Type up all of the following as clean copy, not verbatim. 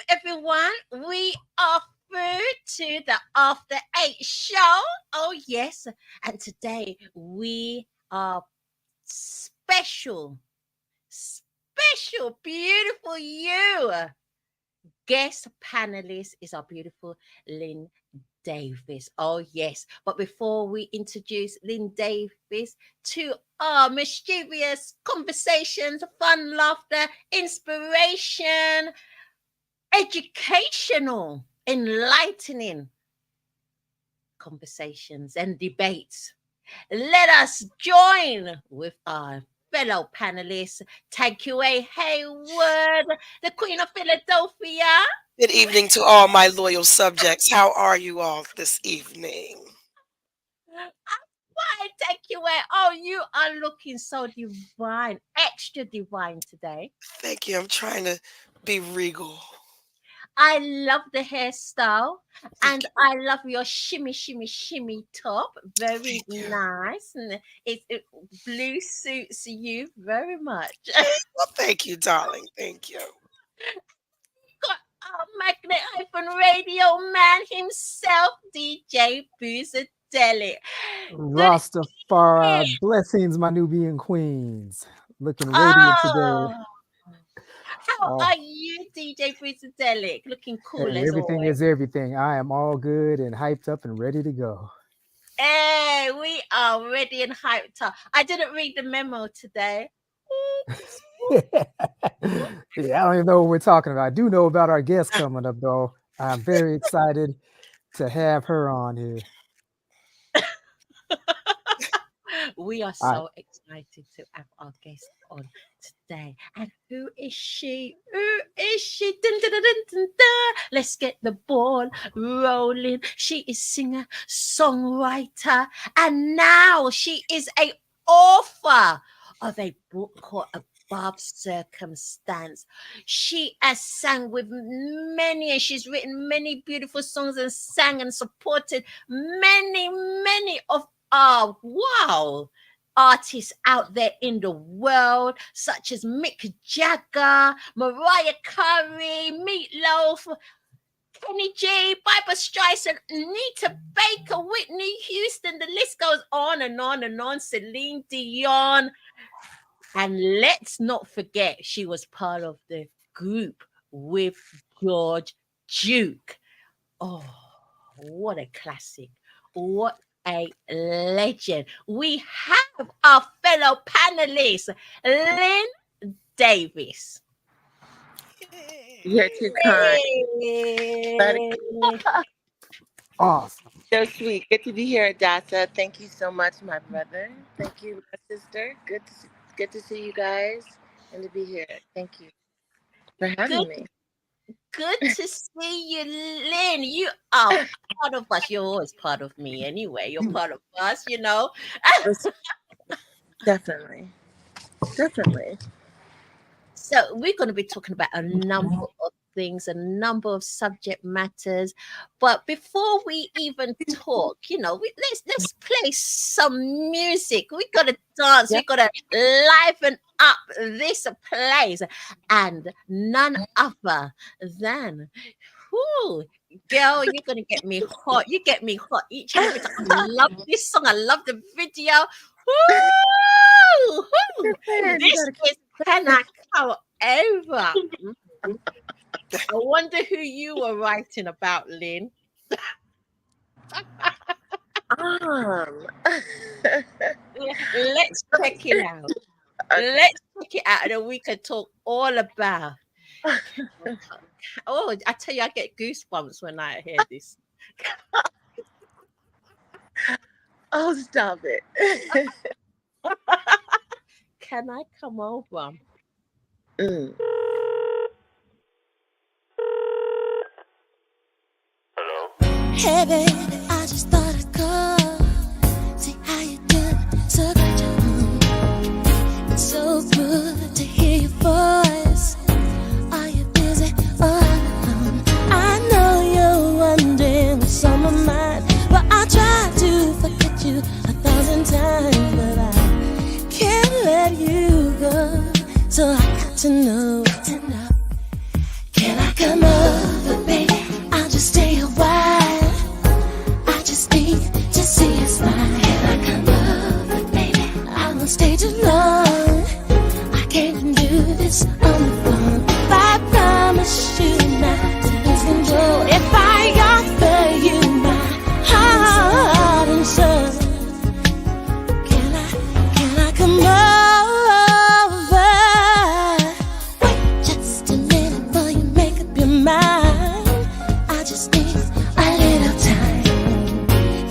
everyone. We are through to the After 8 show. Oh, yes. And today we are special, beautiful you. Guest panelist is our beautiful Lynn Davis. Oh, yes. But before we introduce Lynn Davis to our mischievous conversations, fun, laughter, inspiration, educational, enlightening conversations and debates, let us join with our fellow panelists. Take you away, Hayward, the Queen of Philadelphia. Good evening to all my loyal subjects. How are you all this evening? Why take you away? Oh, you are looking so divine, extra divine today. Thank you. I'm trying to be regal. I love the hairstyle and I love your shimmy top. Very nice. And it blue suits you very much. Well, thank you, darling. Thank you. Got our magnet-radio man himself, DJ Boozadelic. Rastafari, blessings, my Nubian queens. Looking radiant today. How are you, DJ Boozadelic? Looking cool as everything always. is everything. I am all good and hyped up and ready to go. Hey, we are ready and hyped up. I didn't read the memo today. Yeah, I don't even know what we're talking about. I do know about our guest coming up, though. I'm very excited to have her on here. We are so excited to have our guest on today. And who is she? Who is she? Dun, dun, dun, dun, dun, dun. Let's get the ball rolling. She is singer, songwriter, and now she is an author of a book called Above Circumstance. She has sang with many, and she's written many beautiful songs and sang and supported many of artists out there in the world, such as Mick Jagger, Mariah Carey, Meatloaf, Kenny G, Barbra Streisand, Anita Baker, Whitney Houston. The list goes on and on and on. Celine Dion. And let's not forget, she was part of the group with George Duke. Oh, what a classic. What a legend. We have our fellow panelist, Lynn Davis. You're too kind. Awesome. So sweet. Good to be here, Adasa. Thank you so much, my brother. Thank you, my sister. Good to see you guys and to be here. Thank you for having me. Good to see you, Lynn. You are part of us. You're always part of me anyway. You're part of us, you know. Definitely. So we're going to be talking about a number of things, a number of subject matters. But before we even talk, you know, let's play some music. We got to dance. We got to liven up this place. And none other than, girl, you're going to get me hot. You get me hot each and every time. I love this song. I love the video. This is Can I Come Over? I wonder who you were writing about, Lynn. Let's check it out. Let's check it out, and then we can talk all about. Oh, I tell you, I get goosebumps when I hear this. Oh, stop it. Can I come over? Hello? Hey baby, I just thought I'd call. See how you doing, so glad you're home. It's so good to hear your voice. Are you busy or alone? I know you're wondering what's on my mind, but I try to forget you 1,000 times, but I can't let you go. So I got to know, can I come over? just need a little time.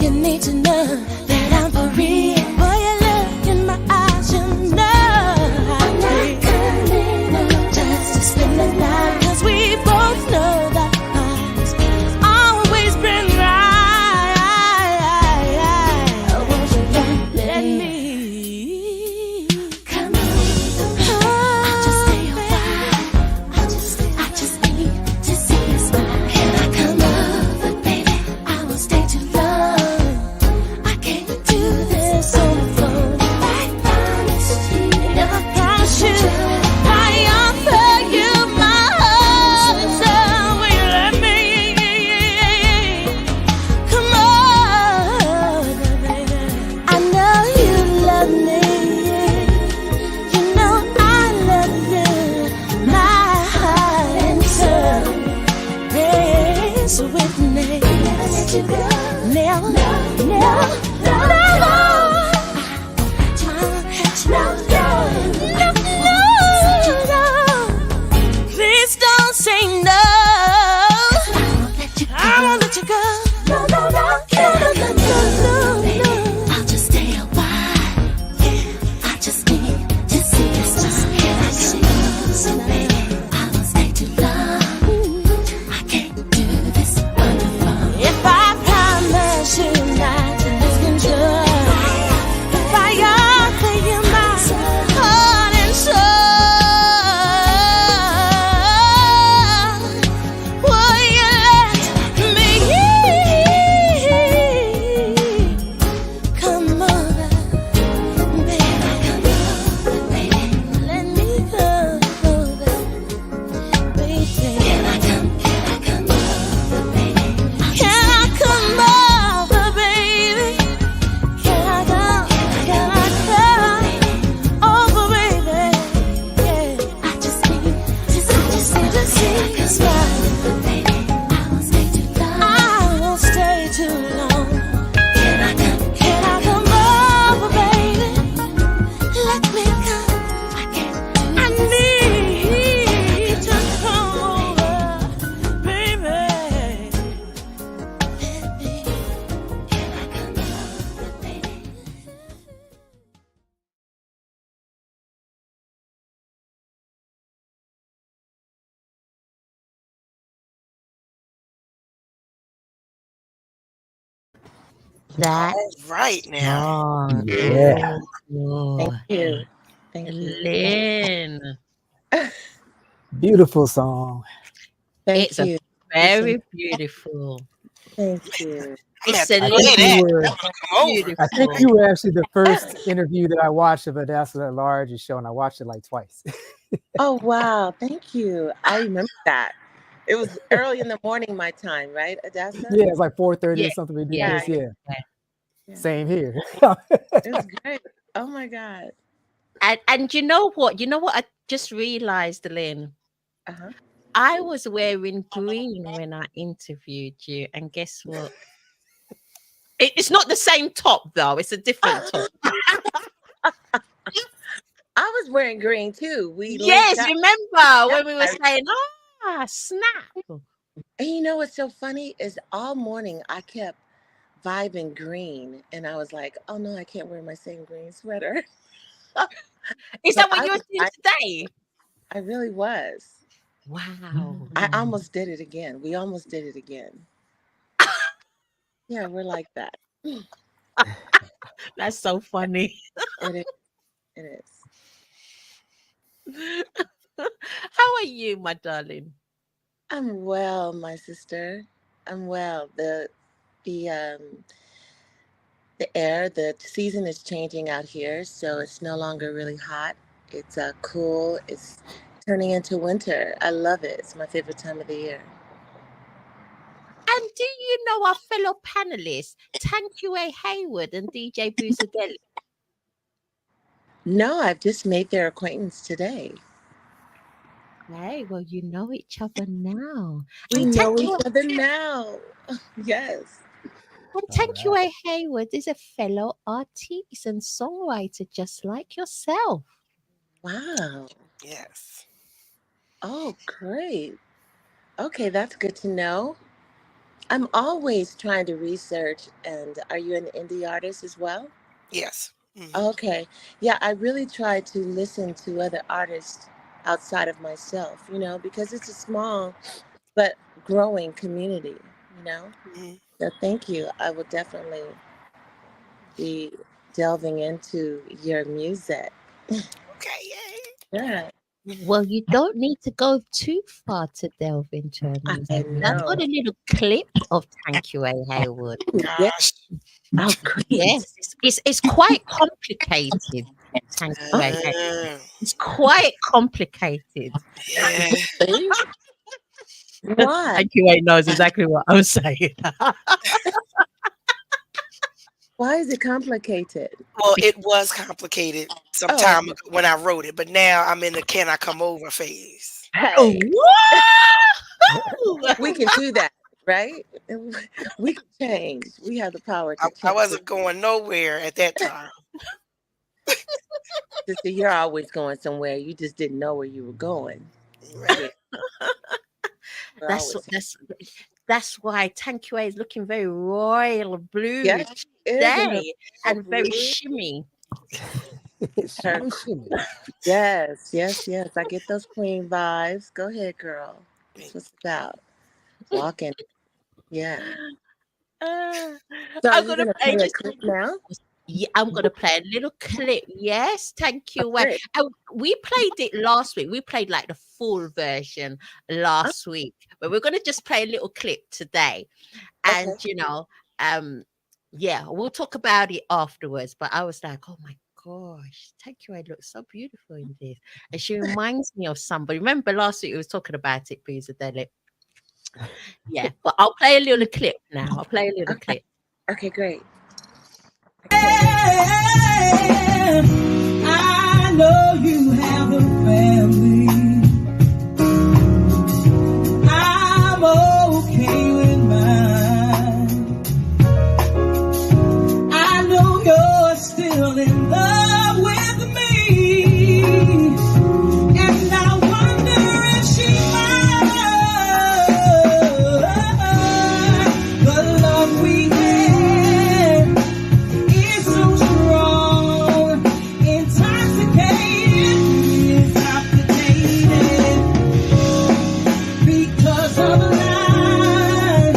You need to know that I'm for real. Boy, you look in my eyes, you know I'm not coming just to spend the night. 'Cause we both know that heart's always been right. Won't you let me come on? I'll just stay a while. I just need to see you smile. Can I come over, baby? I won't stay too long. I can't do this on the phone. I promise you, never promise you. I offer you my heart, so will you let me? Come on, baby. I know you love me. You know I love you. My heart and soul is with me. Never let you go. Never, never, never. Please don't say no. I won't let you go. No, no, no, no, no, no, no. I'll just stay a while. I just need to see you smile. So baby, I won't stay too long. I can't do this on the phone. If I promise you not to lose control, if I offer you my heart and soul, will you let me come over, baby? Let me come over, baby. Can I come over, baby? Can I come over, baby? Can I come over, baby? Yeah. I just need to see you smile, baby. I won't stay too long. I won't stay too long. Can I come over, baby? Let me come. I need to come over, baby. Can I come over, baby? That All right now. song. Yeah. Oh, Thank you. Thank you. Lynn. Beautiful song. Thank It's a you. very beautiful. Thank you. I'm It's gonna a have to play think you that. were- I'm gonna come over. I think you were actually the first interview that I watched of Adassa at Large show, and I watched it like twice. Oh, wow. Thank you. I remember that. It was early in the morning, my time, right, Adassa? Yeah, it's like 4:30 Yeah, or something yeah, ridiculous. Yeah. Yeah. Same here. It was great. Oh, my God. And you know what? You know what? I just realized, Lynn. Uh-huh. I was wearing green when I interviewed you, and guess what? It's not the same top though. It's a different top. I was wearing green, too. We Yes, linked up. remember when we were saying, snap. And you know what's so funny is all morning I kept vibing green, and I was like, oh, no, I can't wear my same green sweater. Is But that what I you're was, doing today? I really was. Wow. I almost did it again. We almost did it again. Yeah, we're like that. That's so funny. It is. It is. How are you, my darling? I'm well, my sister. I'm well. The season is changing out here, so it's no longer really hot. It's cool. It's turning into winter. I love it. It's my favorite time of the year. And do you know our fellow panelists, Tanquay Hayward and DJ Boozadelli? No, I've just made their acquaintance today. Hey, well, you know each other now. We And know each Tanquay, other now. Yes. and Tanquay Hayward is a fellow artist and songwriter just like yourself. Wow. Yes. Oh, great. Okay, that's good to know. I'm always trying to research. And are you an indie artist as well? Yes. Mhm. Okay. Yeah, I really try to listen to other artists outside of myself, because it's a small but growing community, you know? Mhm. So thank you. I will definitely be delving into your music. Okay, yay. Yeah, Well, you don't need to go too far to delve into her I music. I've know. got a little clip of Thank You, A. Haywood. Yeah. Gosh. Oh, great. Yes, it's quite complicated. Thank you, A. Haywood. Uh, It's quite complicated. yeah. Why? Thank you, A. knows exactly what I'm saying. Why is it complicated? Well, it was complicated some time ago when I wrote it, but now I'm in the can I come over phase. Oh, Hey, whoa! we can do that, right? We can change. We have the power to I change. wasn't going nowhere at that time. Sister, you're always going somewhere. You just didn't know where you were going. Right. We're That's always- that's why Thank You, A. is looking very royal blue Yes, it is in her today and very blue. shimmy. Shimmy, shimmy. Yes. I get those queen vibes. Go ahead, girl. That's what it's about. Walking. Yeah. Uh, So are I'm you gonna gonna play play a just clip now? Yeah, I'm gonna play a little clip. Yes, Thank You. A. Great. And we played it last week. We played like the full version last week, but we're gonna just play a little clip today. And Okay. yeah, we'll talk about it afterwards. But I was like, oh my gosh, Thank You. A looks so beautiful in this, and she reminds me of somebody. Remember last week we was talking about it, Boozer Deli. Yeah, but I'll play a little clip now. I'll play a little clip. Okay, great. I know you have a family. I'm okay with mine. I know you're still in love with me. And I wonder if she might. The love we had is so strong, intoxicated, intoxicated, because of the line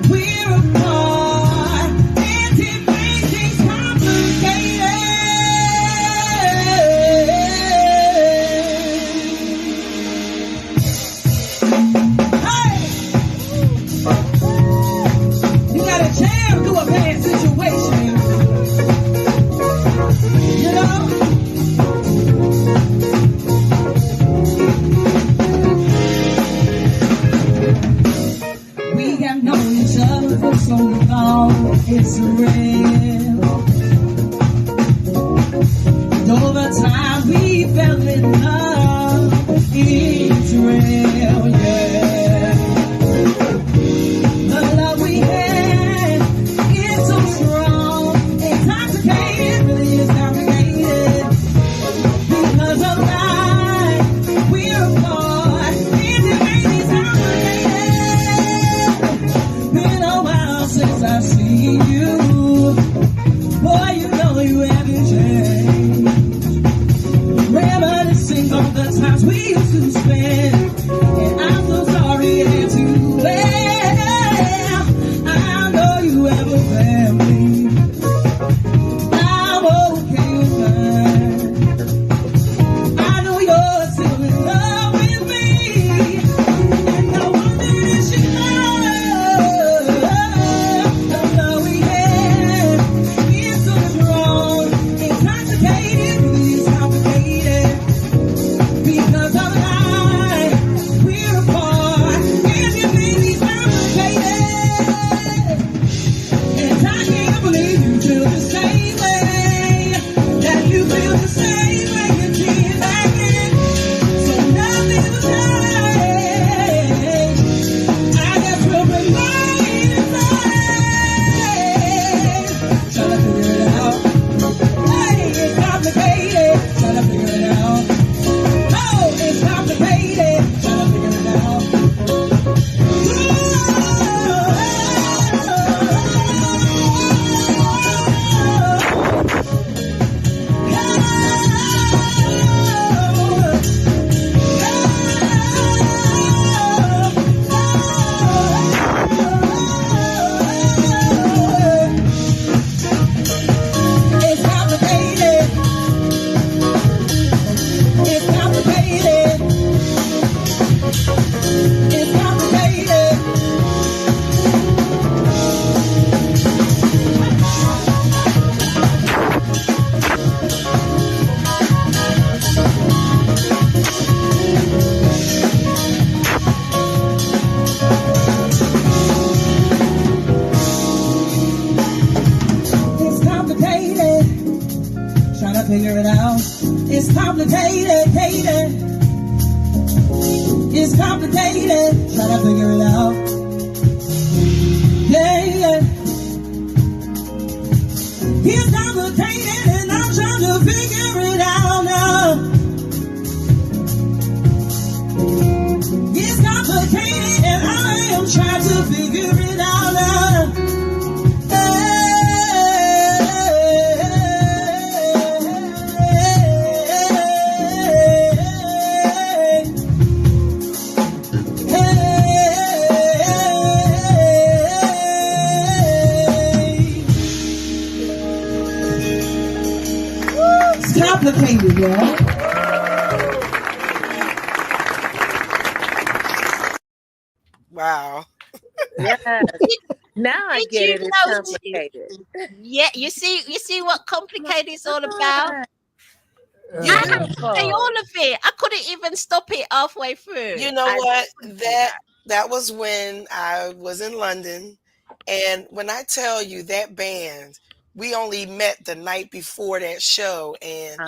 we're apart, and it makes things complicated. Hey! You gotta jam through a bad situation. You know? We have known each other for so long, it's real. And over time we fell in love, it's real, yeah. The love we had is so strong, intoxicated, really is complicated. Because of life, we're apart, and it makes it complicated. Been a while since I've seen you. Oh, figure it out. It's complicated, it's complicated, trying to figure it out. Yeah. It's complicated and I'm trying to figure it out now. It's complicated and I am trying to figure it out now. Complicated, y'all. Wow. Yes. Now I Did get you it. It's know complicated. Yeah, you see what complicated is all about. You Uh, have to say all of it. I couldn't even stop it halfway through. You know I what? couldn't do that. That was when I was in London, and when I tell you that band, we only met the night before that show, and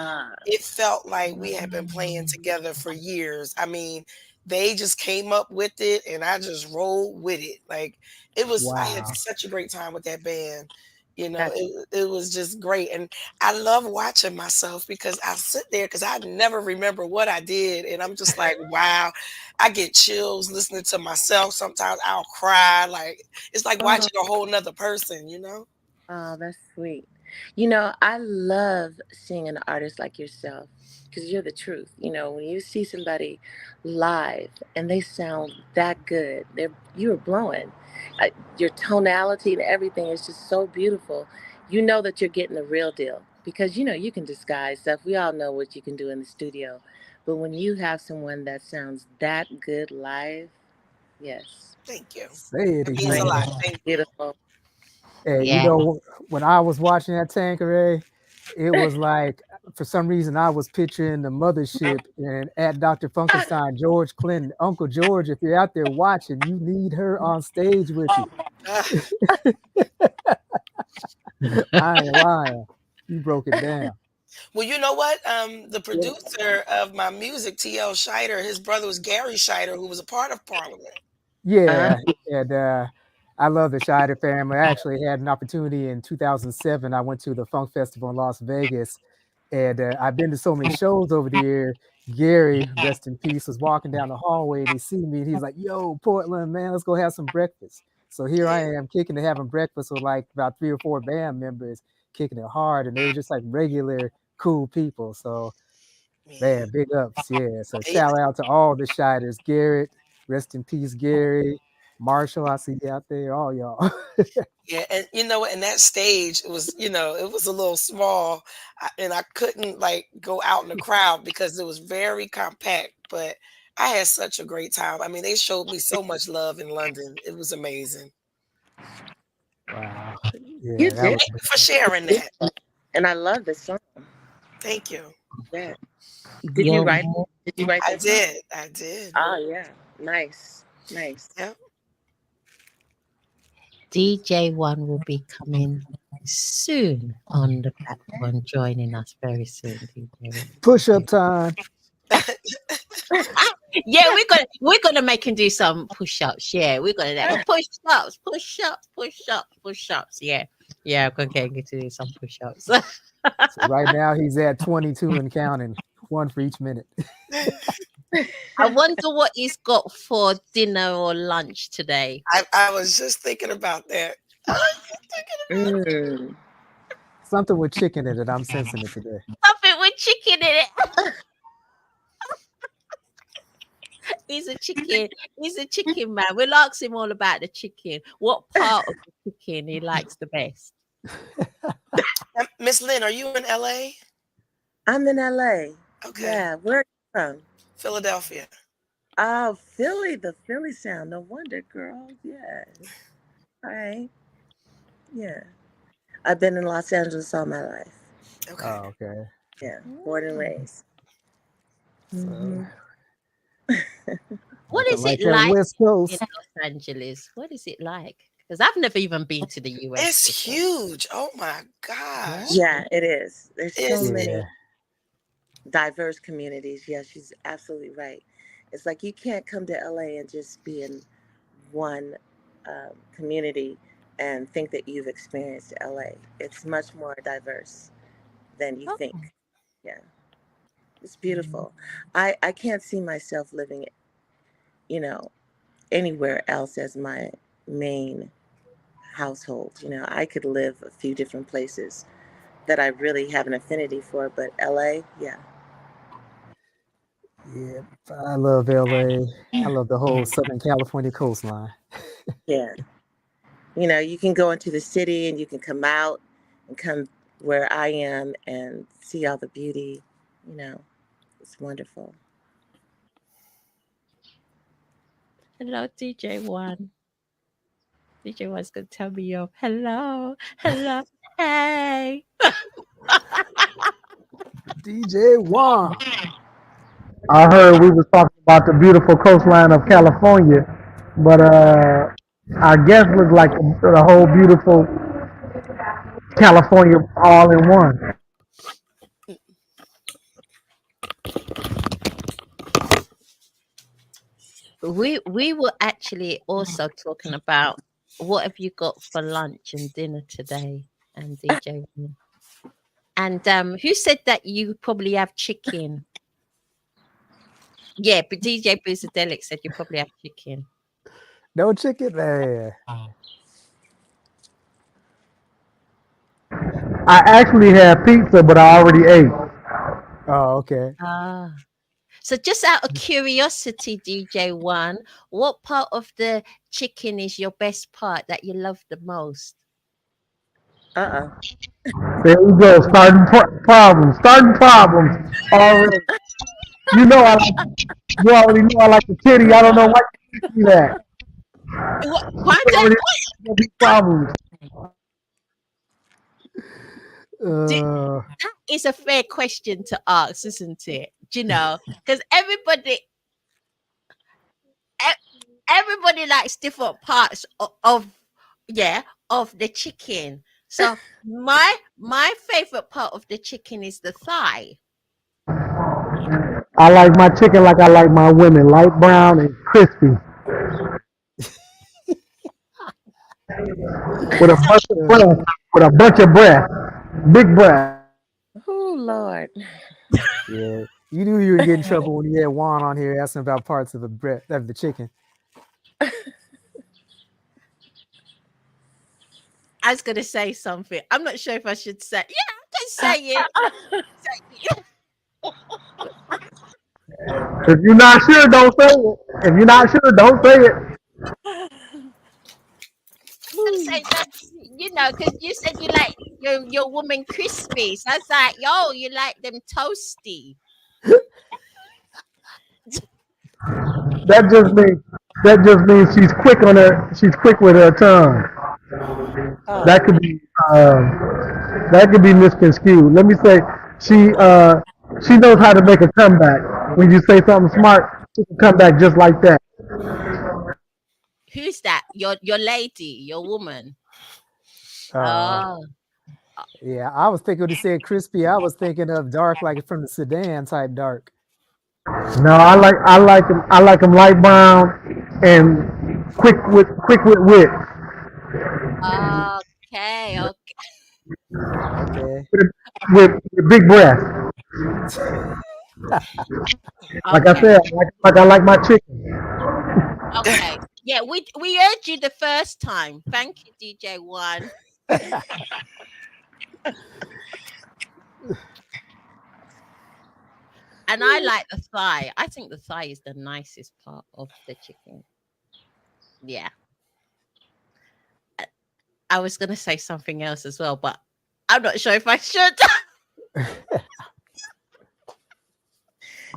it felt like we had been playing together for years. I mean, they just came up with it, and I just rolled with it. Like it was, I had wow. such a great time with that band. You know, That's it was just great, and I love watching myself because I sit there because I never remember what I did, and I'm just like, wow. I get chills listening to myself. Sometimes I'll cry. Like it's like oh, watching a whole nother person, you know? oh, that's sweet. You know, I love seeing an artist like yourself because you're the truth. You know, when you see somebody live and they sound that good, you're blowing. Your tonality and everything is just so beautiful. You know that you're getting the real deal because you know you can disguise stuff. We all know what you can do in the studio, but when you have someone that sounds that good live, yes, Thank you. Say it It means a again. lot. beautiful, Thank you. beautiful. Hey, you Yeah. know, when I was watching that Tanqueray, it was like, for some reason, I was picturing the mothership and at Dr. Funkenstein, George Clinton, Uncle George. If you're out there watching, you need her on stage with you. I ain't lying. You broke it down. Well, you know what? The Yeah. producer of my music, T.L. Scheider, his brother was Gary Scheider, who was a part of Parliament. Yeah, and I love the Scheider family. I actually had an opportunity in 2007. I went to the Funk Festival in Las Vegas, and I've been to so many shows over the year. Gary, rest in peace, was walking down the hallway and he see me and he's like, "Yo, Portland, man, let's go have some breakfast." So here I Yeah. am kicking and having breakfast with like about 3 or 4 band members, kicking it hard, and they were just like regular cool people. So Yeah. man, big ups, yeah. So Yeah. shout out to all the Shiders. Garrett, rest in peace, Gary. Marshall, I see you out there, all y'all. Yeah, and you know what? And that stage, it was, you know, it was a little small, and I couldn't like go out in the crowd because it was very compact. But I had such a great time. I mean, they showed me so much love in London. It was amazing. Wow. You Yeah, that did, was Thank you for sharing that. and I love this song. Thank you. Yeah. Did you write? Did you write I that song? did. I did. Oh yeah, nice, nice. Yep. DJ One will be coming soon on the platform, joining us very soon. push up time. Yeah, we're gonna make him do some push-ups. Yeah, we're gonna do push-ups, push-ups, push-ups, push-ups. Yeah, I'm gonna get him to do some push-ups. So right now he's at 22 and counting, 1 for each minute. I wonder what he's got for dinner or lunch today. I was just thinking about that. Something with chicken in it. I'm sensing it today. Something with chicken in it. He's a chicken man. We'll ask him all about the chicken. What part of the chicken he likes the best? Miss Lynn, are you in LA? I'm in LA. Okay. Yeah, where are you from? Philadelphia. Oh, Philly, the Philly sound. No wonder, girl. Yeah. All right. Yeah. I've been in Los Angeles all my life. Okay. Oh, okay. Yeah, born and raised. So, What is like it that like West in Coast. Los Angeles? What is it like? Because I've never even been to the US. It's before. huge. Oh my gosh. Yeah, it is. There's so It's many. Yeah. diverse communities. Yeah, she's absolutely right. It's like you can't come to LA and just be in one community and think that you've experienced LA. It's much more diverse than you Oh, think. Yeah, it's beautiful. I can't see myself living, you know, anywhere else as my main household. I could live a few different places that I really have an affinity for, but LA, yeah. Yeah, I love LA. I love the whole Southern California coastline. Yeah. You can go into the city and you can come out and come where I am and see all the beauty. You know, it's wonderful. hello, DJ One. DJ One's gonna tell me yo. Hello, hello, hey. DJ Juan. I heard we was talking about the beautiful coastline of California, but our guest looked like the whole beautiful California all in one. We were actually also talking about what have you got for lunch and dinner today, and DJ One. And who said that you probably have chicken? Yeah, but DJ Boozadelic said you probably have chicken. No chicken, man. I actually had pizza, but I already ate. Oh, okay. Ah. So just out of curiosity, DJ One, what part of the chicken is your best part that you love the most? Uh-uh. There we go, starting problems, already. You know I like, you already know I like the titty. I don't know why you see that. Why You don't already know these problems. Uh, that is a fair question to ask, isn't it? Do you know? Because everybody likes different parts of of the chicken. So my favorite part of the chicken is the thigh. I like my chicken like I like my women, light brown and crispy, with a bunch of uh, breath, big breath. Oh, Lord. yeah. You knew you would get in trouble when you had Juan on here asking about parts of the breast of the chicken. I was gonna say something. I'm not sure if I should say. Yeah, I can say it. Say it. If you're not sure, don't say it. If you're not sure, don't say it. I'm saying that, because you said you like your woman crispy. So I was like, yo, you like them toasty. That just means she's quick with her tongue. That Oh, could be misconstrued. Let me say she knows how to make a comeback. When you say something smart, she can come back just like that. Who's that? Your lady, your woman. Uh, Oh, yeah, I was thinking when you said crispy, I was thinking of dark, like from the sedan type dark. No, I like 'em light brown and quick with wit. okay, okay, Okay. With big breath. Like I okay, said, like I like my chicken. okay. Yeah, we heard you the first time. Thank you, DJ One. And I like the thigh. I think the thigh is the nicest part of the chicken. Yeah. I was gonna say something else as well, but I'm not sure if I should.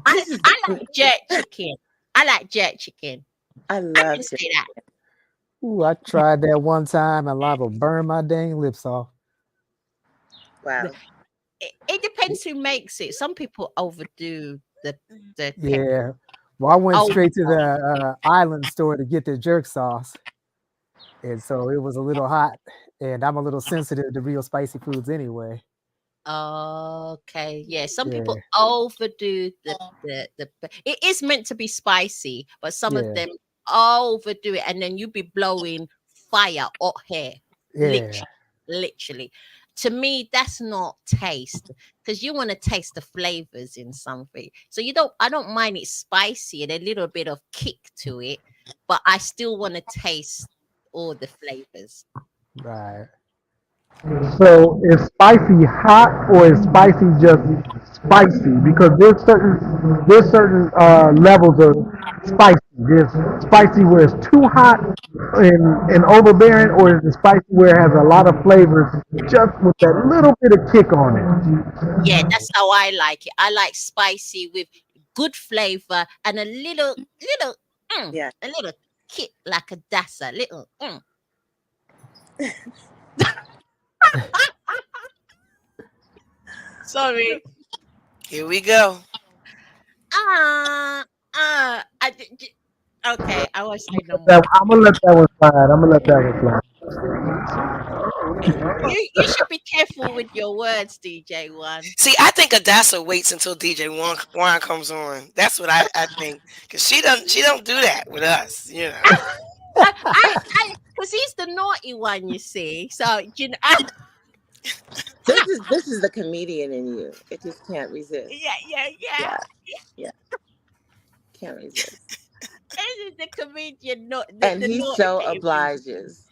this is. I like jerk chicken. I like jerk chicken. I I love can it. say that. Ooh, I tried that one time and liable burn my dang lips off. Wow. It depends who makes it. Some people overdo the pepper. Yeah. Well, I went Oh, straight to the island store to get the jerk sauce. And so it was a little hot. And I'm a little sensitive to real spicy foods anyway. Okay, yeah. Some people Yeah, overdo the. It is meant to be spicy, but some of yeah, them overdo it, and then you be blowing fire hot hair, yeah, literally, literally. To me, that's not taste, because you want to taste the flavors in something. So you don't. I don't mind it spicy and a little bit of kick to it, but I still want to taste all the flavors. right. So is spicy hot or is spicy just spicy? Because there's certain levels of spicy. There's spicy where it's too hot and overbearing, or is it spicy where it has a lot of flavors just with that little bit of kick on it? Yeah, that's how I like it. I like spicy with good flavor and a little, Yeah. a little kick like a dassa, little. Sorry. Here we go. Ah, okay, I won't say no more. I'm gonna let that one slide. I'm gonna let that one slide. You should be careful with your words, DJ One. See, I think Adassa waits until DJ Juan comes on. That's what I think, because she don't do that with us, you know. Because he's the naughty one, you see. So you know, This is the comedian in you. It just can't resist. yeah. Yeah. Yeah. Can't resist. This is the comedian, not And the he naughty so baby. obliges.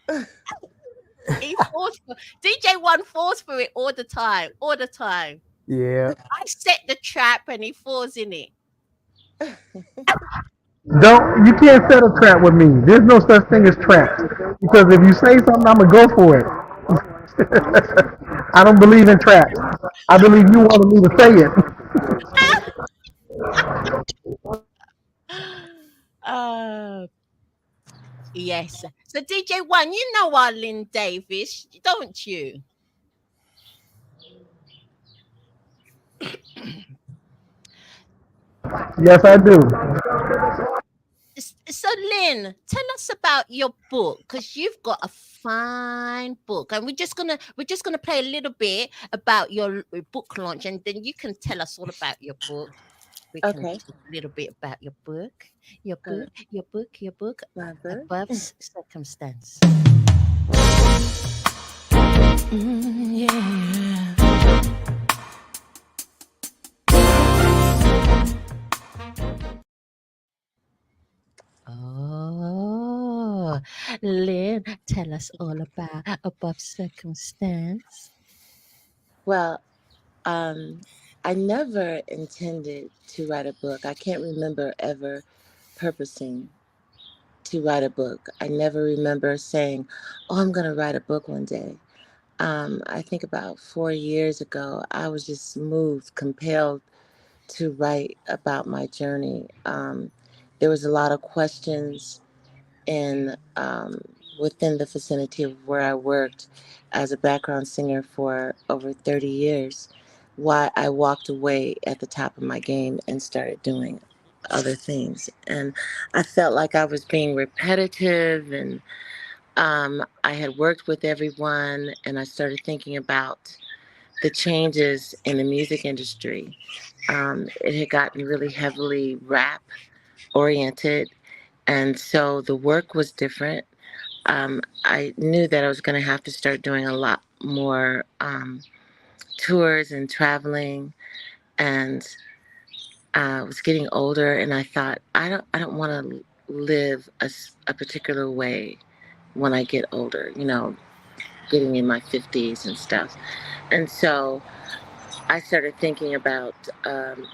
He falls for DJ One falls for it all the time, all the time. Yeah, I set the trap and he falls in it. You can't set a trap with me. There's no such thing as traps. Because if you say something, I'm gonna go for it. I don't believe in traps. I believe you wanted me to say it. Uh, yes. So DJ One, you know our Lynn Davis, don't you? Yes, I do. So Lynn, tell us about your book, because you've got a fine book, and we're just gonna play a little bit about your book launch, and then you can tell us all about your book. We can Okay. talk a little bit about your book, your book, Good. your book, your book. My book. Above circumstance. Yeah. Oh, Lynn, tell us all about above circumstance. Well, I never intended to write a book. I can't remember ever purposing to write a book. I never remember saying, "Oh, I'm going to write a book one day." I think about 4 years ago, I was just moved, compelled to write about my journey. There was a lot of questions in within the vicinity of where I worked as a background singer for over 30 years. Why I walked away at the top of my game and started doing other things, and I felt like I was being repetitive, and I had worked with everyone, and I started thinking about the changes in the music industry. It had gotten really heavily rap oriented, and so the work was different. I knew that I was going to have to start doing a lot more tours and traveling, and I was getting older, and I thought I don't want to live a particular way when I get older. Getting in my 50s and stuff, and so I started thinking about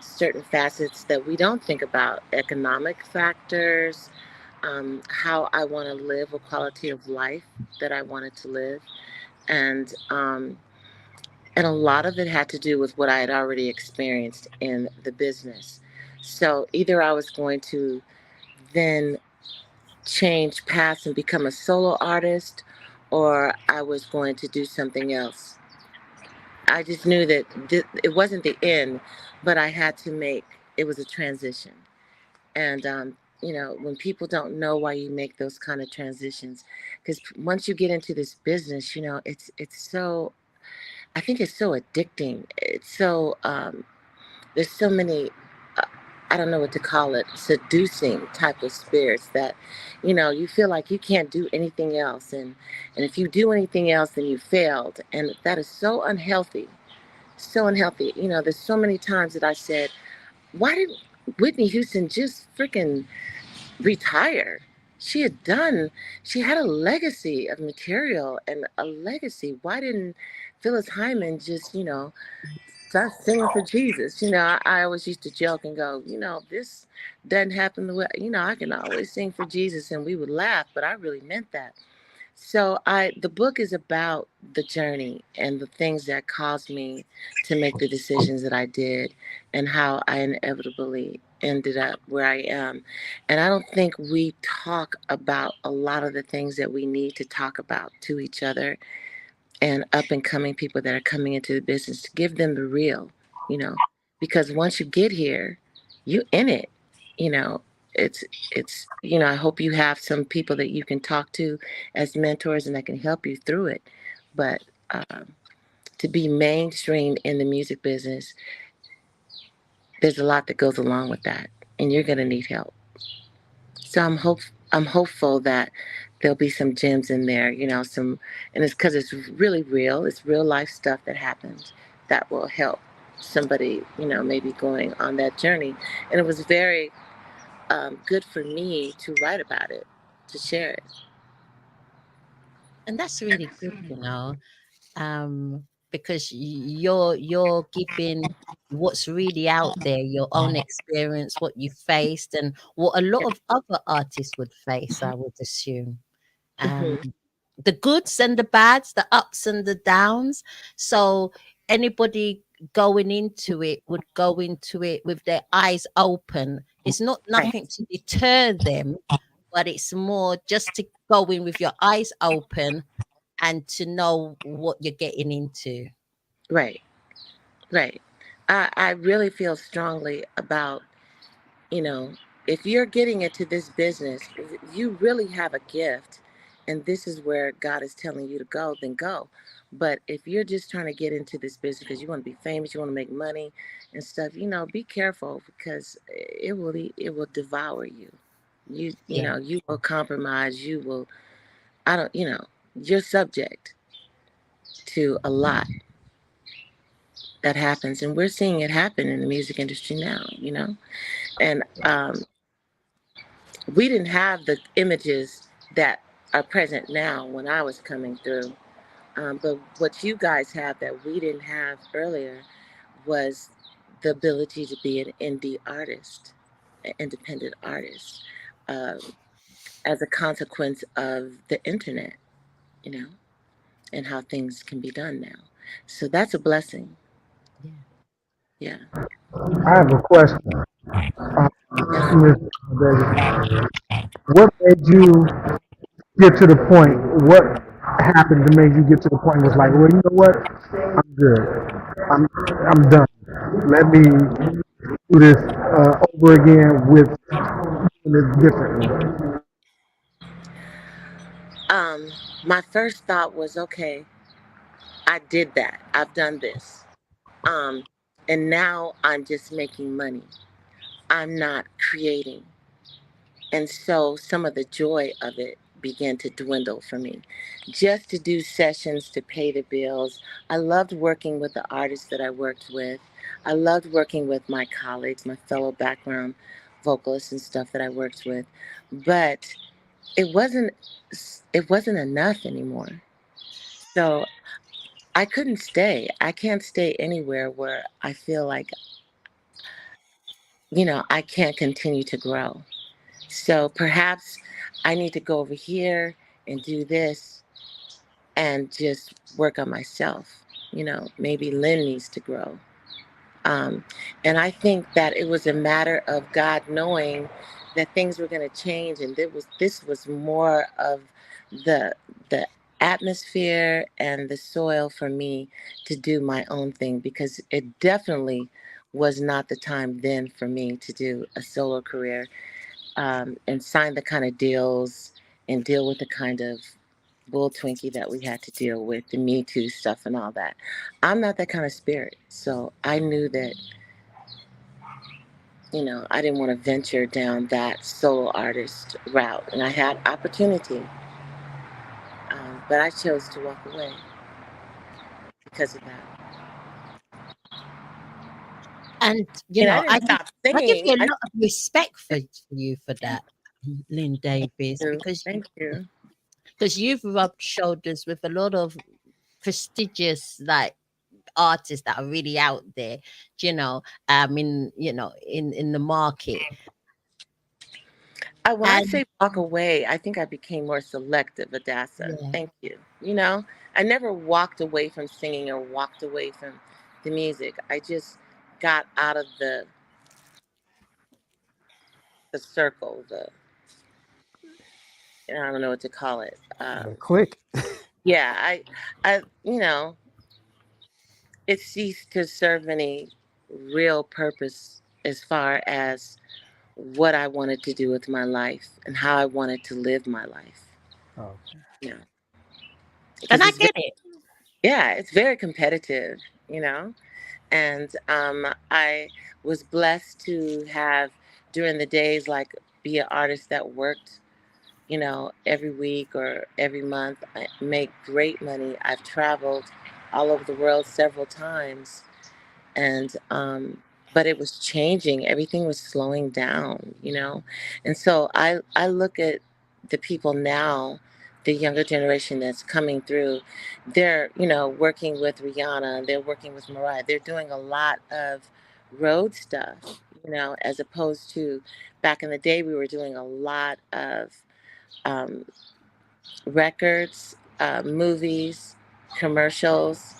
certain facets that we don't think about: economic factors, how I want to live, a quality of life that I wanted to live, and a lot of it had to do with what I had already experienced in the business. So either I was going to then change paths and become a solo artist, or I was going to do something else. I just knew that it wasn't the end, but I had to make it was a transition. And when people don't know why you make those kind of transitions, because once you get into this business, it's so I think it's so addicting. It's so there's so many I don't know what to call it, seducing type of spirits that, you feel like you can't do anything else, and if you do anything else, then you failed, and that is so unhealthy, so unhealthy. There's so many times that I said, why did Whitney Houston just freaking retire? She had done, she had a legacy of material and a legacy. Why didn't Phyllis Hyman just, start singing for Jesus? I always used to joke and go, this doesn't happen the way, I can always sing for Jesus, and we would laugh, but I really meant that. So the book is about the journey and the things that caused me to make the decisions that I did, and how I inevitably ended up where I am. And I don't think we talk about a lot of the things that we need to talk about to each other and up and coming people that are coming into the business, to give them the real, you know, because once you get here, you in it, you know, it's, I hope you have some people that you can talk to as mentors and that can help you through it. But to be mainstream in the music business, there's a lot that goes along with that, and you're going to need help. So I'm hopeful that there'll be some gems in there, and it's because it's really real. It's real life stuff that happens that will help somebody, maybe going on that journey. And it was very good for me to write about it, to share it. And that's really good, because you're giving what's really out there, your own experience, what you faced, and what a lot of other artists would face, I would assume. Mhm. The goods and the bads, the ups and the downs. So anybody going into it would go into it with their eyes open. It's not Right, nothing to deter them, but it's more just to go in with your eyes open and to know what you're getting into. right, right. I really feel strongly about, you know, if you're getting into this business, if you really have a gift and this is where God is telling you to go, then go. But if you're just trying to get into this business because you want to be famous, you want to make money and stuff, be careful, because it will devour you. Yeah. You will compromise, you will, I don't, you're subject to a lot that happens, and we're seeing it happen in the music industry now. And we didn't have the images that are present now when I was coming through. But what you guys have that we didn't have earlier was the ability to be an indie artist, an independent artist, um, as a consequence of the internet, you know, and how things can be done now. So that's a blessing. Yeah. Yeah. I have a question. Yes. Miss Davis. What made you get to the point? What happened to make you get to the point? Was like, well, you know what? I'm good. I'm done. Let me do this over again with doing this differently. My first thought was, okay, I did that. I've done this. Um, and now I'm just making money. I'm not creating. And so some of the joy of it began to dwindle for me. Just to do sessions to pay the bills. I loved working with the artists that I worked with. I loved working with my colleagues, my fellow background vocalists and stuff that I worked with. But it wasn't it wasn't enough anymore. So I couldn't stay. I can't stay anywhere where I feel like, I can't continue to grow. So perhaps I need to go over here and do this and just work on myself. Maybe Lynn needs to grow. Um, and I think that it was a matter of God knowing that things were going to change, and this was more of the atmosphere and the soil for me to do my own thing, because it definitely was not the time then for me to do a solo career, and sign the kind of deals and deal with the kind of bull Twinkie that we had to deal with, the Me Too stuff and all that. I'm not that kind of spirit. So I knew that, I didn't want to venture down that solo artist route. And I had opportunity, but I chose to walk away because of that. And And I didn't stop I give singing. you a lot of respect for you for that, Lynn Davis, Thank you. because you've rubbed shoulders with a lot of prestigious artists that are really out there, in the market. When I say walk away, I think I became more selective, Adassa. Yeah. Thank you. I never walked away from singing or walked away from the music. I just got out of the circle, I don't know what to call it. Click. Yeah, I it ceased to serve any real purpose as far as what I wanted to do with my life and how I wanted to live my life. Oh. Yeah. And I get it. Yeah, it's very competitive, and I was blessed to have during the days be an artist that worked, every week or every month. I make great money. I've traveled all over the world several times, and but it was changing. Everything was slowing down, and so I look at the people now, the younger generation that's coming through. They're working with Rihanna, they're working with Mariah, they're doing a lot of road stuff, as opposed to back in the day we were doing a lot of um, records, movies, commercials.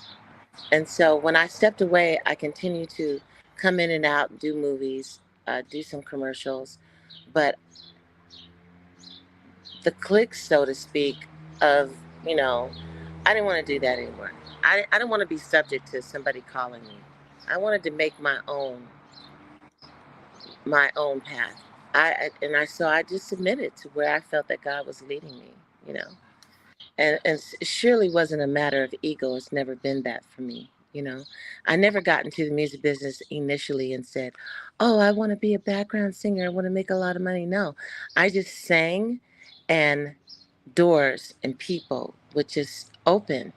And so when I stepped away, I continued to come in and out, do movies, do some commercials. But the clicks, so to speak, of, I didn't want to do that anymore. I didn't want to be subject to somebody calling me. I wanted to make my own path. So I just submitted to where I felt that God was leading me, And it surely wasn't a matter of ego. It's never been that for me. I never got into the music business initially and said, oh, I want to be a background singer. I want to make a lot of money. No, I just sang, and doors and people would just open.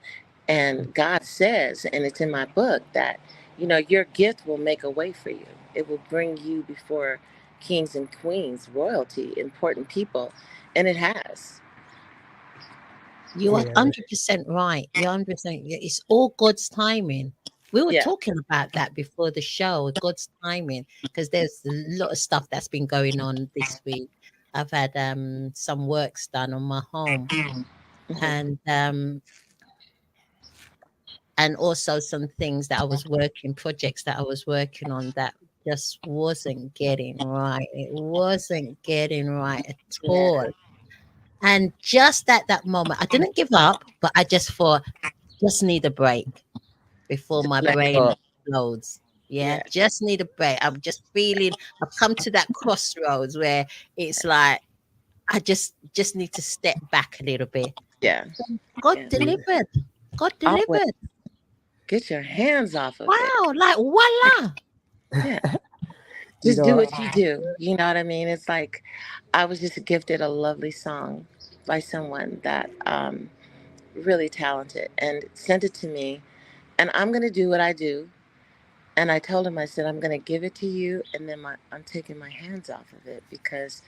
And God says, and it's in my book, that, your gift will make a way for you. It will bring you before kings and queens, royalty, important people. And it has. You are 100% right. You're 100%. It's all God's timing. We were talking about that before the show, God's timing, because there's a lot of stuff that's been going on this week. I've had some works done on my home, and also some things that I was projects that I was working on that just wasn't getting right. It wasn't getting right at all. And just at that moment, I didn't give up, but I just thought, just need a break before my brain explodes. Yeah, just need a break. I'm just feeling, I've come to that crossroads where it's like, I just need to step back a little bit. Yeah. God delivered. God delivered. Get your hands off of it. Wow, like voila. Yeah. Just do what you do. You know what I mean? It's like I was just gifted a lovely song by someone that really talented and sent it to me. And I'm going to do what I do. And I told him, I said, I'm going to give it to you. And then I'm taking my hands off of it because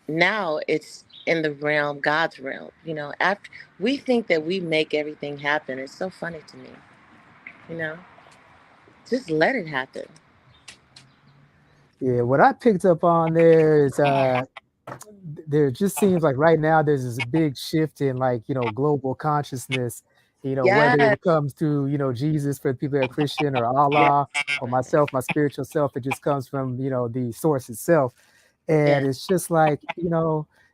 now it's in the realm, God's realm. After we think that we make everything happen. It's so funny to me. Just let it happen. Yeah, what I picked up on there is there just seems like right now there's this big shift in global consciousness, whether it comes to, Jesus for the people that are Christian, or Allah, or myself, my spiritual self. It just comes from, the source itself. And it's just like,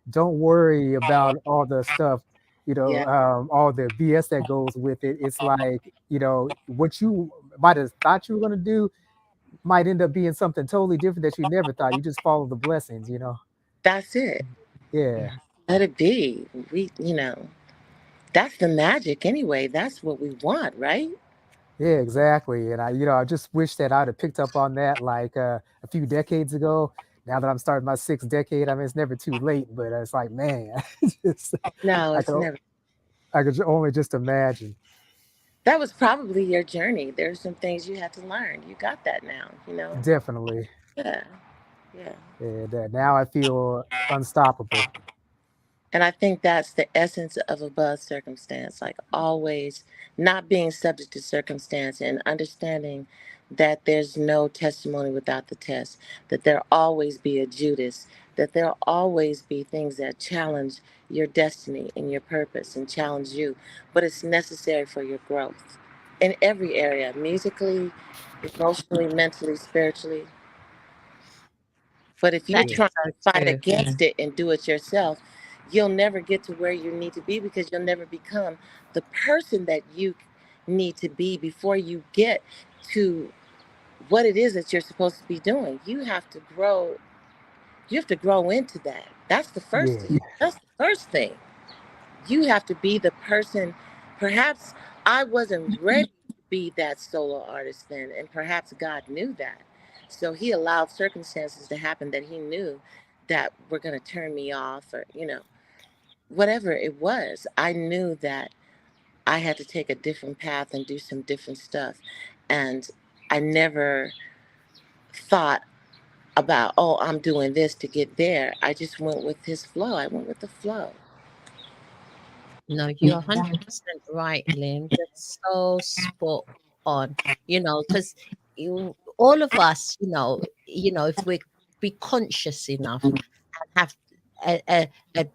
don't worry about all the stuff, all the BS that goes with it. It's like, what you might have thought you were going to do might end up being something totally different that you never thought. You just follow the blessings, That's it. Yeah. Let it be. That's the magic anyway. That's what we want, right? Yeah, exactly. And I just wish that I'd have picked up on that like a few decades ago. Now that I'm starting my sixth decade, I mean, it's never too late, but it's like, man, just, No, I it's could, never. I could only just imagine. That was probably your journey. There's some things you had to learn. You got that now, you know? Definitely. Yeah, yeah. And now I feel unstoppable. And I think that's the essence of above circumstance, like always not being subject to circumstance and understanding that there's no testimony without the test, that there'll always be a Judas, that there'll always be things that challenge your destiny and your purpose and challenge you, but it's necessary for your growth in every area, musically, emotionally, mentally, spiritually. But if you That Yeah. is try so to fight true. against it and do it yourself, you'll never get to where you need to be because you'll never become the person that you need to be before you get to what it is that you're supposed to be doing. You have to grow. You have to grow into that. That's the first Yeah. thing. That's the first thing. You have to be the person. Perhaps I wasn't ready to be that solo artist then, and perhaps God knew that. So he allowed circumstances to happen that he knew that were going to turn me off, or, whatever it was. I knew that I had to take a different path and do some different stuff. And I never thought about, oh, I'm doing this to get there. I just went with his flow. I went with the flow. No, you're 100% right, Lynn. You're so spot on. Because all of us, if we be conscious enough and have a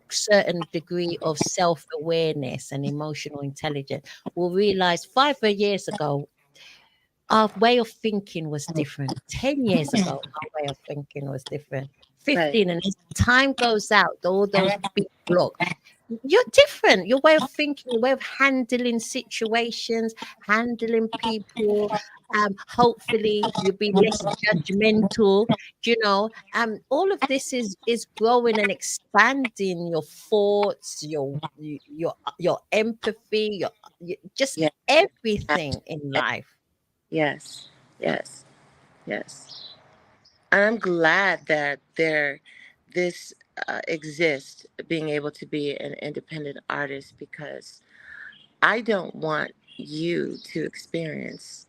certain degree of self-awareness and emotional intelligence, will realize 5 years ago our way of thinking was different. 10 years ago, our way of thinking was different. Right. 15, and as time goes out, all those big blocks, you're different. Your way of thinking, your way of handling situations, handling people. Hopefully you'll be less judgmental. All of this is growing and expanding your thoughts, your empathy, just Yeah. everything in life. Yes. Yes. Yes. And I'm glad that this exists, being able to be an independent artist, because I don't want you to experience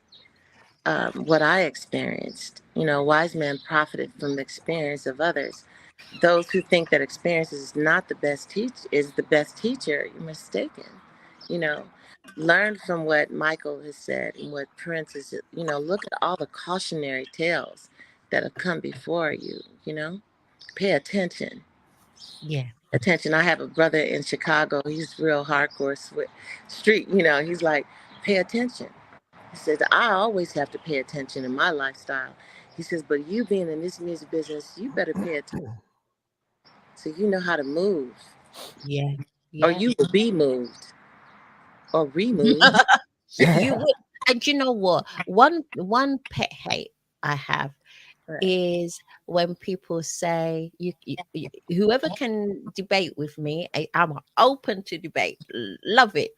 what I experienced. Wise man profited from the experience of others. Those who think that experience is not the best is the best teacher, you're mistaken. You know, Learn from what Michael has said and what Prince is. Look at all the cautionary tales that have come before you. Pay attention. Yeah. Attention. I have a brother in Chicago. He's real hardcore street. He's like, pay attention. He says, I always have to pay attention in my lifestyle. He says, but you being in this music business, you better pay attention so you know how to move, Yeah. or Yeah. you will be moved or removed. You would. And you know what? One pet hate I have Right. is when people say whoever can debate with me, I'm open to debate, love it.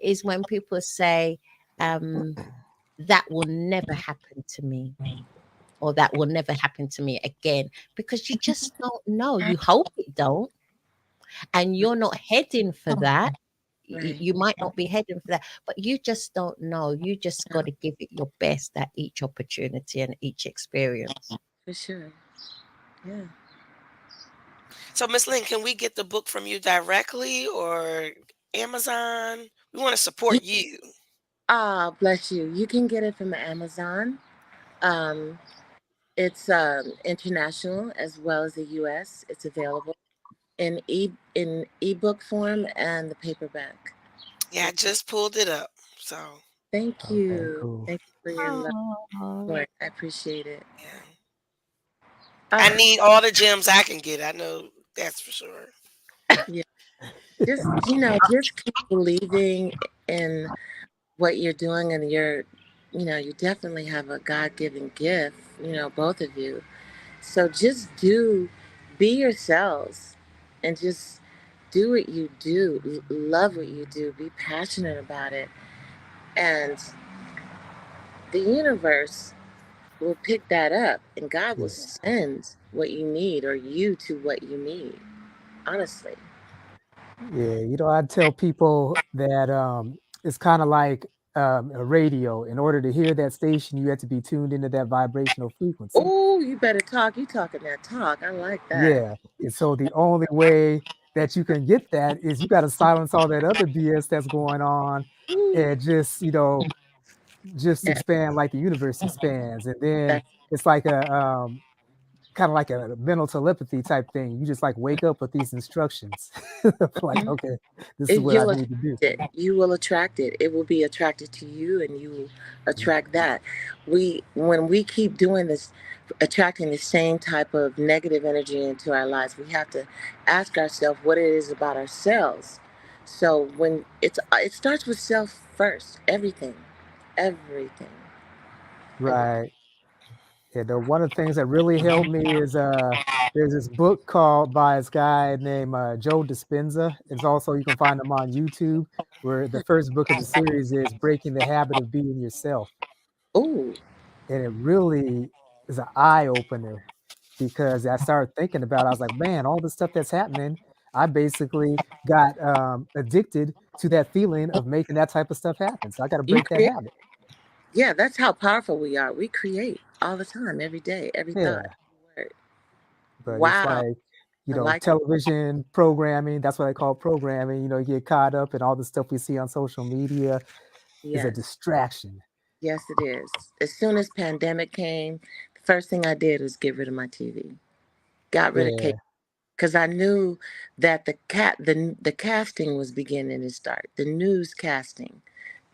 Is when people say that will never happen to me, or that will never happen to me again, because you just don't know. You hope it don't, and you're not heading for that. Right. You might not be heading for that, but you just don't know. You just got to give it your best at each opportunity and each experience. For sure. Yeah. So, Miss Lynn, can we get the book from you directly or Amazon? We want to support you. Ah, bless you. You can get it from Amazon. Um, it's international as well as the U.S. It's available in ebook form and the paperback. Yeah, I just pulled it up. So, Thank Okay, you. cool. Thank you for your love. Oh, Lord. I appreciate it. yeah. I Ah, need all the gems I can get. I know that's for sure. yeah. Just keep believing in what you're doing, and you definitely have a God-given gift. Both of you. So just be yourselves, and just do what you do, love what you do, be passionate about it, and the universe will pick that up, and God will send what you need or you to what you need. Honestly. Yeah, I tell people that it's kind of like a radio. In order to hear that station, you have to be tuned into that vibrational frequency. Oh, you better talk. You talking that talk. I like that. Yeah, and so the only way that you can get that is you got to silence all that other BS that's going on, and just just Yeah, expand like the universe expands, and then that's it's like a kind of like a mental telepathy type thing. You just like wake up with these instructions, like, okay, this is if what I you'll need to do. attract it. You will attract it. It will be attracted to you, and you will attract that. When we keep doing this, attracting the same type of negative energy into our lives, we have to ask ourselves what it is about ourselves. So when it starts with self first. Everything, everything, everything. Right. And one of the things that really helped me is there's this book called by this guy named Joe Dispenza. It's also you can find him on YouTube, where the first book of the series is Breaking the Habit of Being Yourself. Ooh. And it really is an eye opener because I started thinking about it. I was like, man, all the stuff that's happening, I basically got addicted to that feeling of making that type of stuff happen. So I got to You break that create. habit. Yeah, that's how powerful we are. We create all the time, every day, every thought, Yeah. every word. But it's Wow. like, I like it. television programming, that's what I call programming. You get caught up in all the stuff we see on social media is a Yes. distraction. Yes, it is. As soon as pandemic came, the first thing I did was get rid of my TV. Got rid of cable Yeah. because I knew that the casting was beginning to start. The newscasting, Yeah.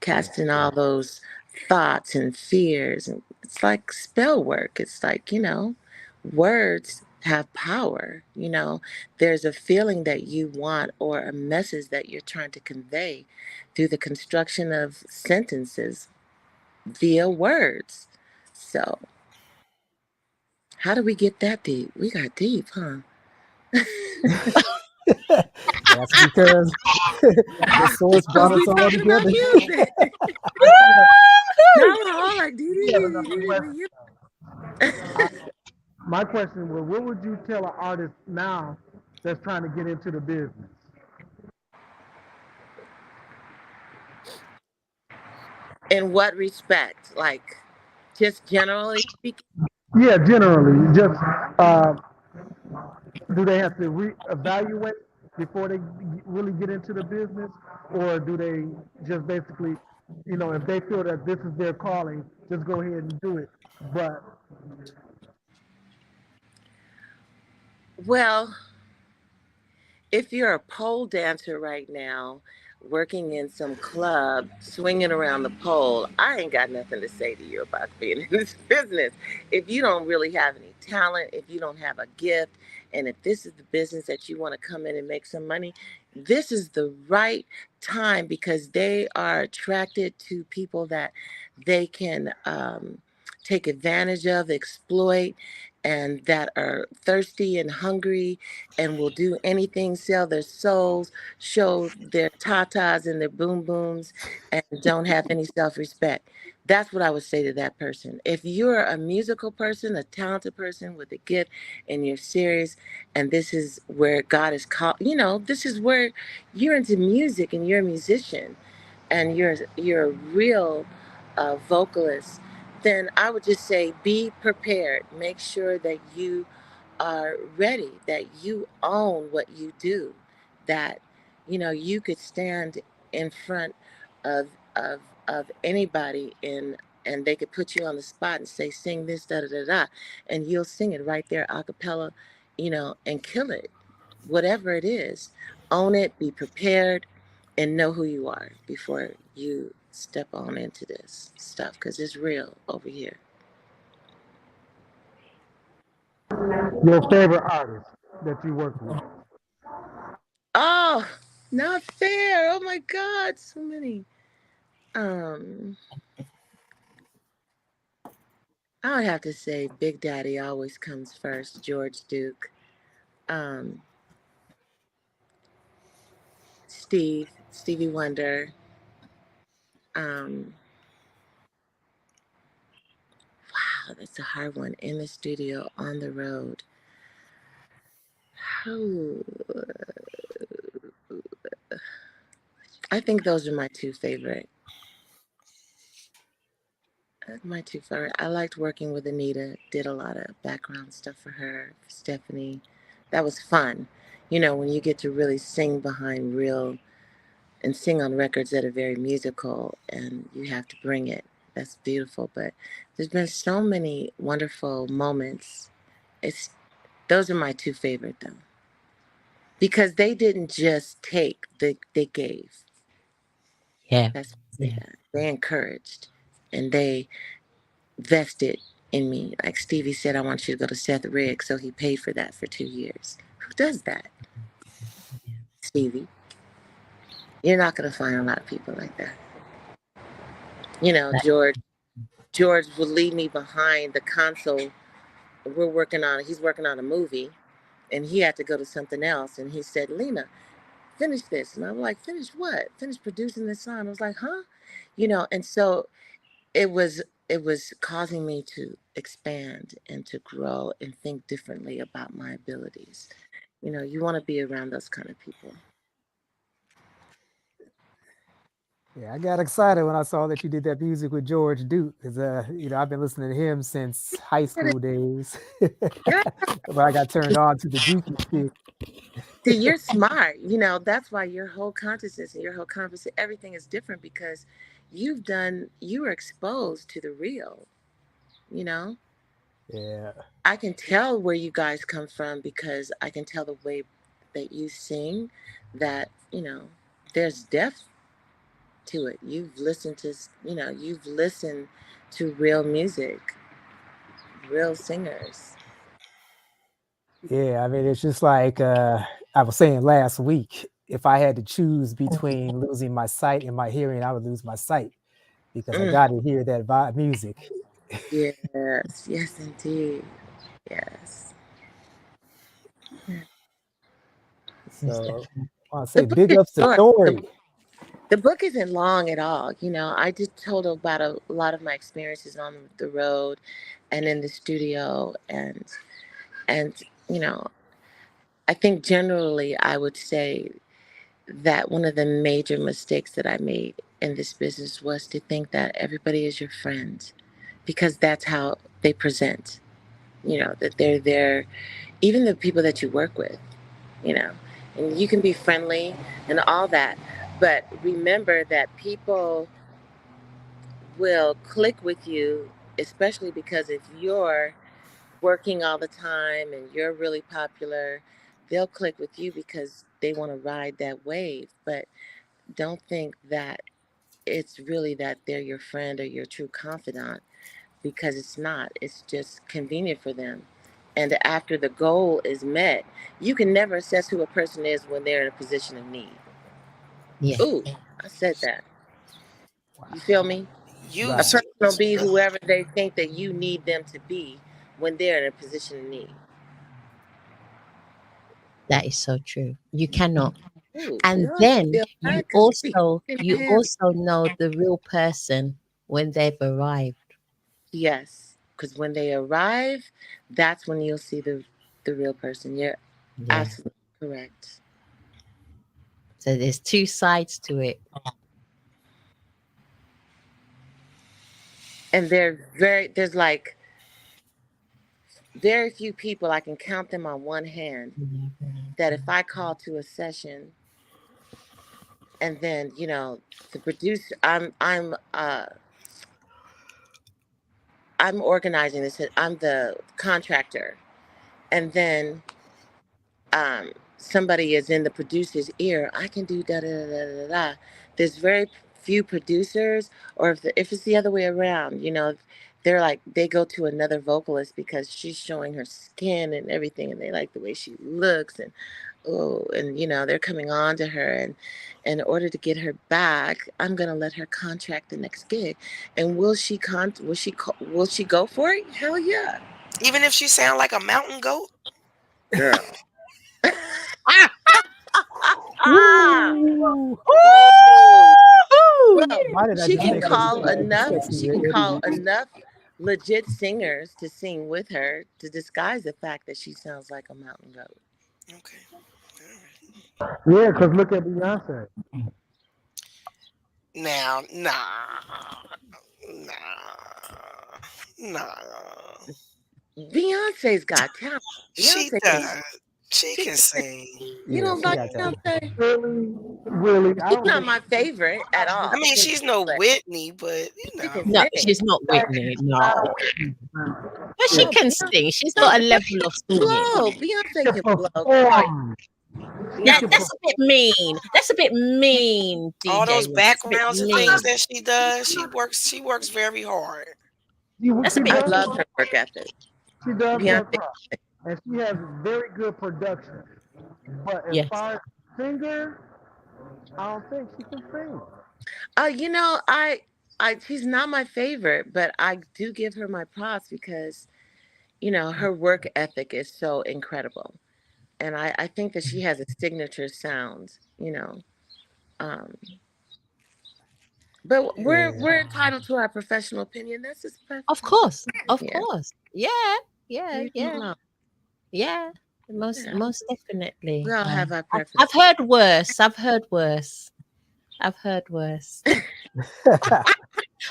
casting all those thoughts and fears, and it's like spell work. It's like, words have power. There's a feeling that you want or a message that you're trying to convey through the construction of sentences via words. So how do we get that deep? We got deep, huh? That's because the source Because brought us we all talking about together. music. I do Now we're all like, have another question. you. My question was, what would you tell an artist now that's trying to get into the business? In what respect? Like, just generally speaking? Yeah, generally, just do they have to reevaluate before they really get into the business, or do they just basically, if they feel that this is their calling, just go ahead and do it? But Well, if you're a pole dancer right now, working in some club, swinging around the pole, I ain't got nothing to say to you about being in this business. If you don't really have any talent, if you don't have a gift, and if this is the business that you want to come in and make some money, this is the right time because they are attracted to people that they can take advantage of, exploit, and that are thirsty and hungry and will do anything, sell their souls, show their tatas and their boom booms, and don't have any self-respect. That's what I would say to that person. If you're a musical person, a talented person with a gift, and you're serious, and this is where God is called, this is where you're into music and you're a musician, and you're a real vocalist, then I would just say be prepared. Make sure that you are ready, that you own what you do, that you could stand in front of of anybody and they could put you on the spot and say sing this da da da da, and you'll sing it right there a cappella, and kill it. Whatever it is, own it, be prepared, and know who you are before you step on into this stuff because it's real over here. your favorite artist that you work with? Oh, not fair. Oh my God, so many. Um, I would have to say Big Daddy always comes first, George Duke. Um, Stevie Wonder. Wow, that's a hard one. In the studio, on the road. Oh, I think those are my two favorite. I liked working with Anita. Did a lot of background stuff for her. Stephanie, that was fun. When you get to really sing behind real and sing on records that are very musical, and you have to bring it. That's beautiful. But there's been so many wonderful moments. Those are my two favorite though, because they didn't just take; they gave. Yeah. They encouraged, and they vested in me. Like Stevie said, I want you to go to Seth Riggs, so he paid for that for 2 years. Who does that? Stevie. You're not going to find a lot of people like that. George would leave me behind the console. He's working on a movie, and he had to go to something else. And he said, Lena, finish this. And I'm like, finish what? Finish producing this song. I was like, huh? And so it was causing me to expand and to grow and think differently about my abilities. You want to be around those kind of people. Yeah, I got excited when I saw that you did that music with George Duke, because I've been listening to him since high school days. But I got turned on to the Dookie stick. See, you're smart. That's why your whole consciousness and your whole conversation, everything is different, because you were exposed to the real. Yeah. I can tell where you guys come from, because I can tell the way that you sing that, there's depth to it. You've listened to real music, real singers. Yeah, I mean, it's just like I was saying last week, if I had to choose between losing my sight and my hearing, I would lose my sight, because I got to hear that vibe music. Yes, indeed. Yes. So I want to say big ups to Tori. The book isn't long at all. I just told about a lot of my experiences on the road and in the studio. And I think generally I would say that one of the major mistakes that I made in this business was to think that everybody is your friend, because that's how they present, that they're there, even the people that you work with, and you can be friendly and all that. But remember that people will click with you, especially because if you're working all the time and you're really popular, they'll click with you because they want to ride that wave. But don't think that it's really that they're your friend or your true confidant, because it's not. It's just convenient for them. And after the goal is met, you can never assess who a person is when they're in a position of need. Yeah. Ooh, I said that. You feel me? You A person will be whoever they think that you need them to be when they're in a position of need. That is so true. You cannot. Ooh, And no, then feel you bad 'cause also heavy. know the real person when they've arrived. Yes, because when they arrive, that's when you'll see the real person. You're absolutely correct. So there's two sides to it. And there's like very few people, I can count them on one hand, that if I call to a session and then, the producer, I'm organizing this, I'm the contractor, and then somebody is in the producer's ear, I can do da da da da da da. There's very few producers, or if it's the other way around, they're like, they go to another vocalist because she's showing her skin and everything, and they like the way she looks, and they're coming on to her, and in order to get her back, I'm gonna let her contract the next gig. And will she go for it? Hell yeah. even if she sound like a mountain goat. Girl. Ooh. Well, Why did I she just can think call of enough. sexy She can Eddie? call enough legit singers to sing with her to disguise the fact that she sounds like a mountain goat. Okay. Yeah, because look at Beyonce. Now, nah. Beyonce's got talent. She Beyonce can. does. She She can can. sing. You Yeah, don't she like got that. Beyonce? Really, I She's don't not think. my favorite at all. I mean, Can she's no but Whitney, but she can No, sing. she's not Whitney. No, but she No, can Beyonce. sing. She's No, got a Beyonce level of can singing. blow. Beyonce She can can blow. perform. She That can that's a bit mean. That's a bit mean, all DJ. those That's a bit backgrounds and things mean. that she does, she works very hard. That's a She bit I does. love her work ethic. She does Beyonce. work hard, and she has very good production. But as yes. far as singer, I don't think she can sing. You know, she's not my favorite, but I do give her my props because, you know, her work ethic is so incredible. And I think that she has a signature sound, you know. Um, but we're entitled to our professional opinion. That's just Of course. Of yeah. course. Yeah. Yeah. Yeah. No, Yeah. Most yeah. most definitely. We all have our I've preferences. heard worse. I've heard worse. I've heard worse.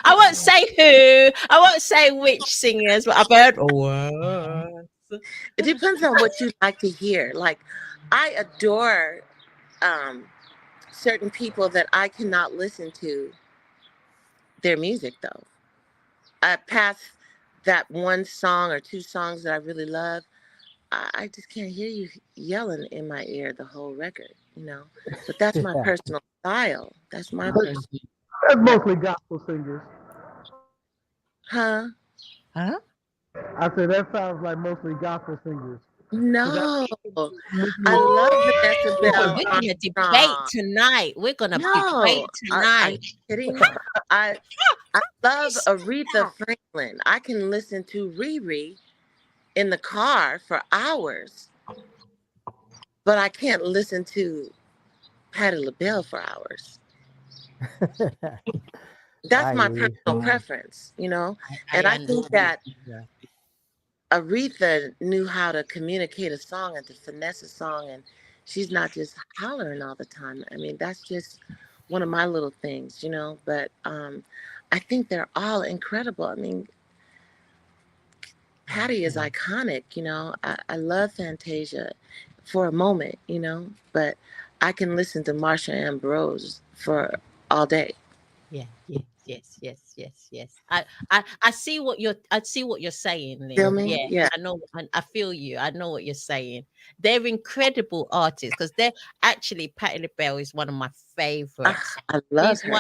I won't say who. I won't say which singers, but I've heard worse. It depends on what you like to hear. Like, I adore certain people that I cannot listen to their music though. Past that one song or two songs that I really love, I just can't hear you yelling in my ear the whole record, you know. But that's my personal style. That's my personal. That's mostly gospel singers. Huh? Huh? I said that sounds like mostly gospel singers. No, I love Vanessa Bell. We're gonna debate tonight. We're gonna debate Are tonight. you kidding? I love Aretha Franklin. I can listen to Riri in the car for hours, but I can't listen to Patti LaBelle for hours. That's my personal preference, you know. And I think that Aretha knew how to communicate a song and to finesse a song, and she's not just hollering all the time. I mean, that's just one of my little things, you know. But I think they're all incredible. I mean, Patty is iconic, you know. I love Fantasia for a moment, you know, but I can listen to Marsha Ambrose for all day. Yeah, yes. I see what you're saying, Lynn. Feel me? Yeah. I know. I feel you. I know what you're saying. They're incredible artists because they're actually Patti LaBelle is one of my favorites. I love her.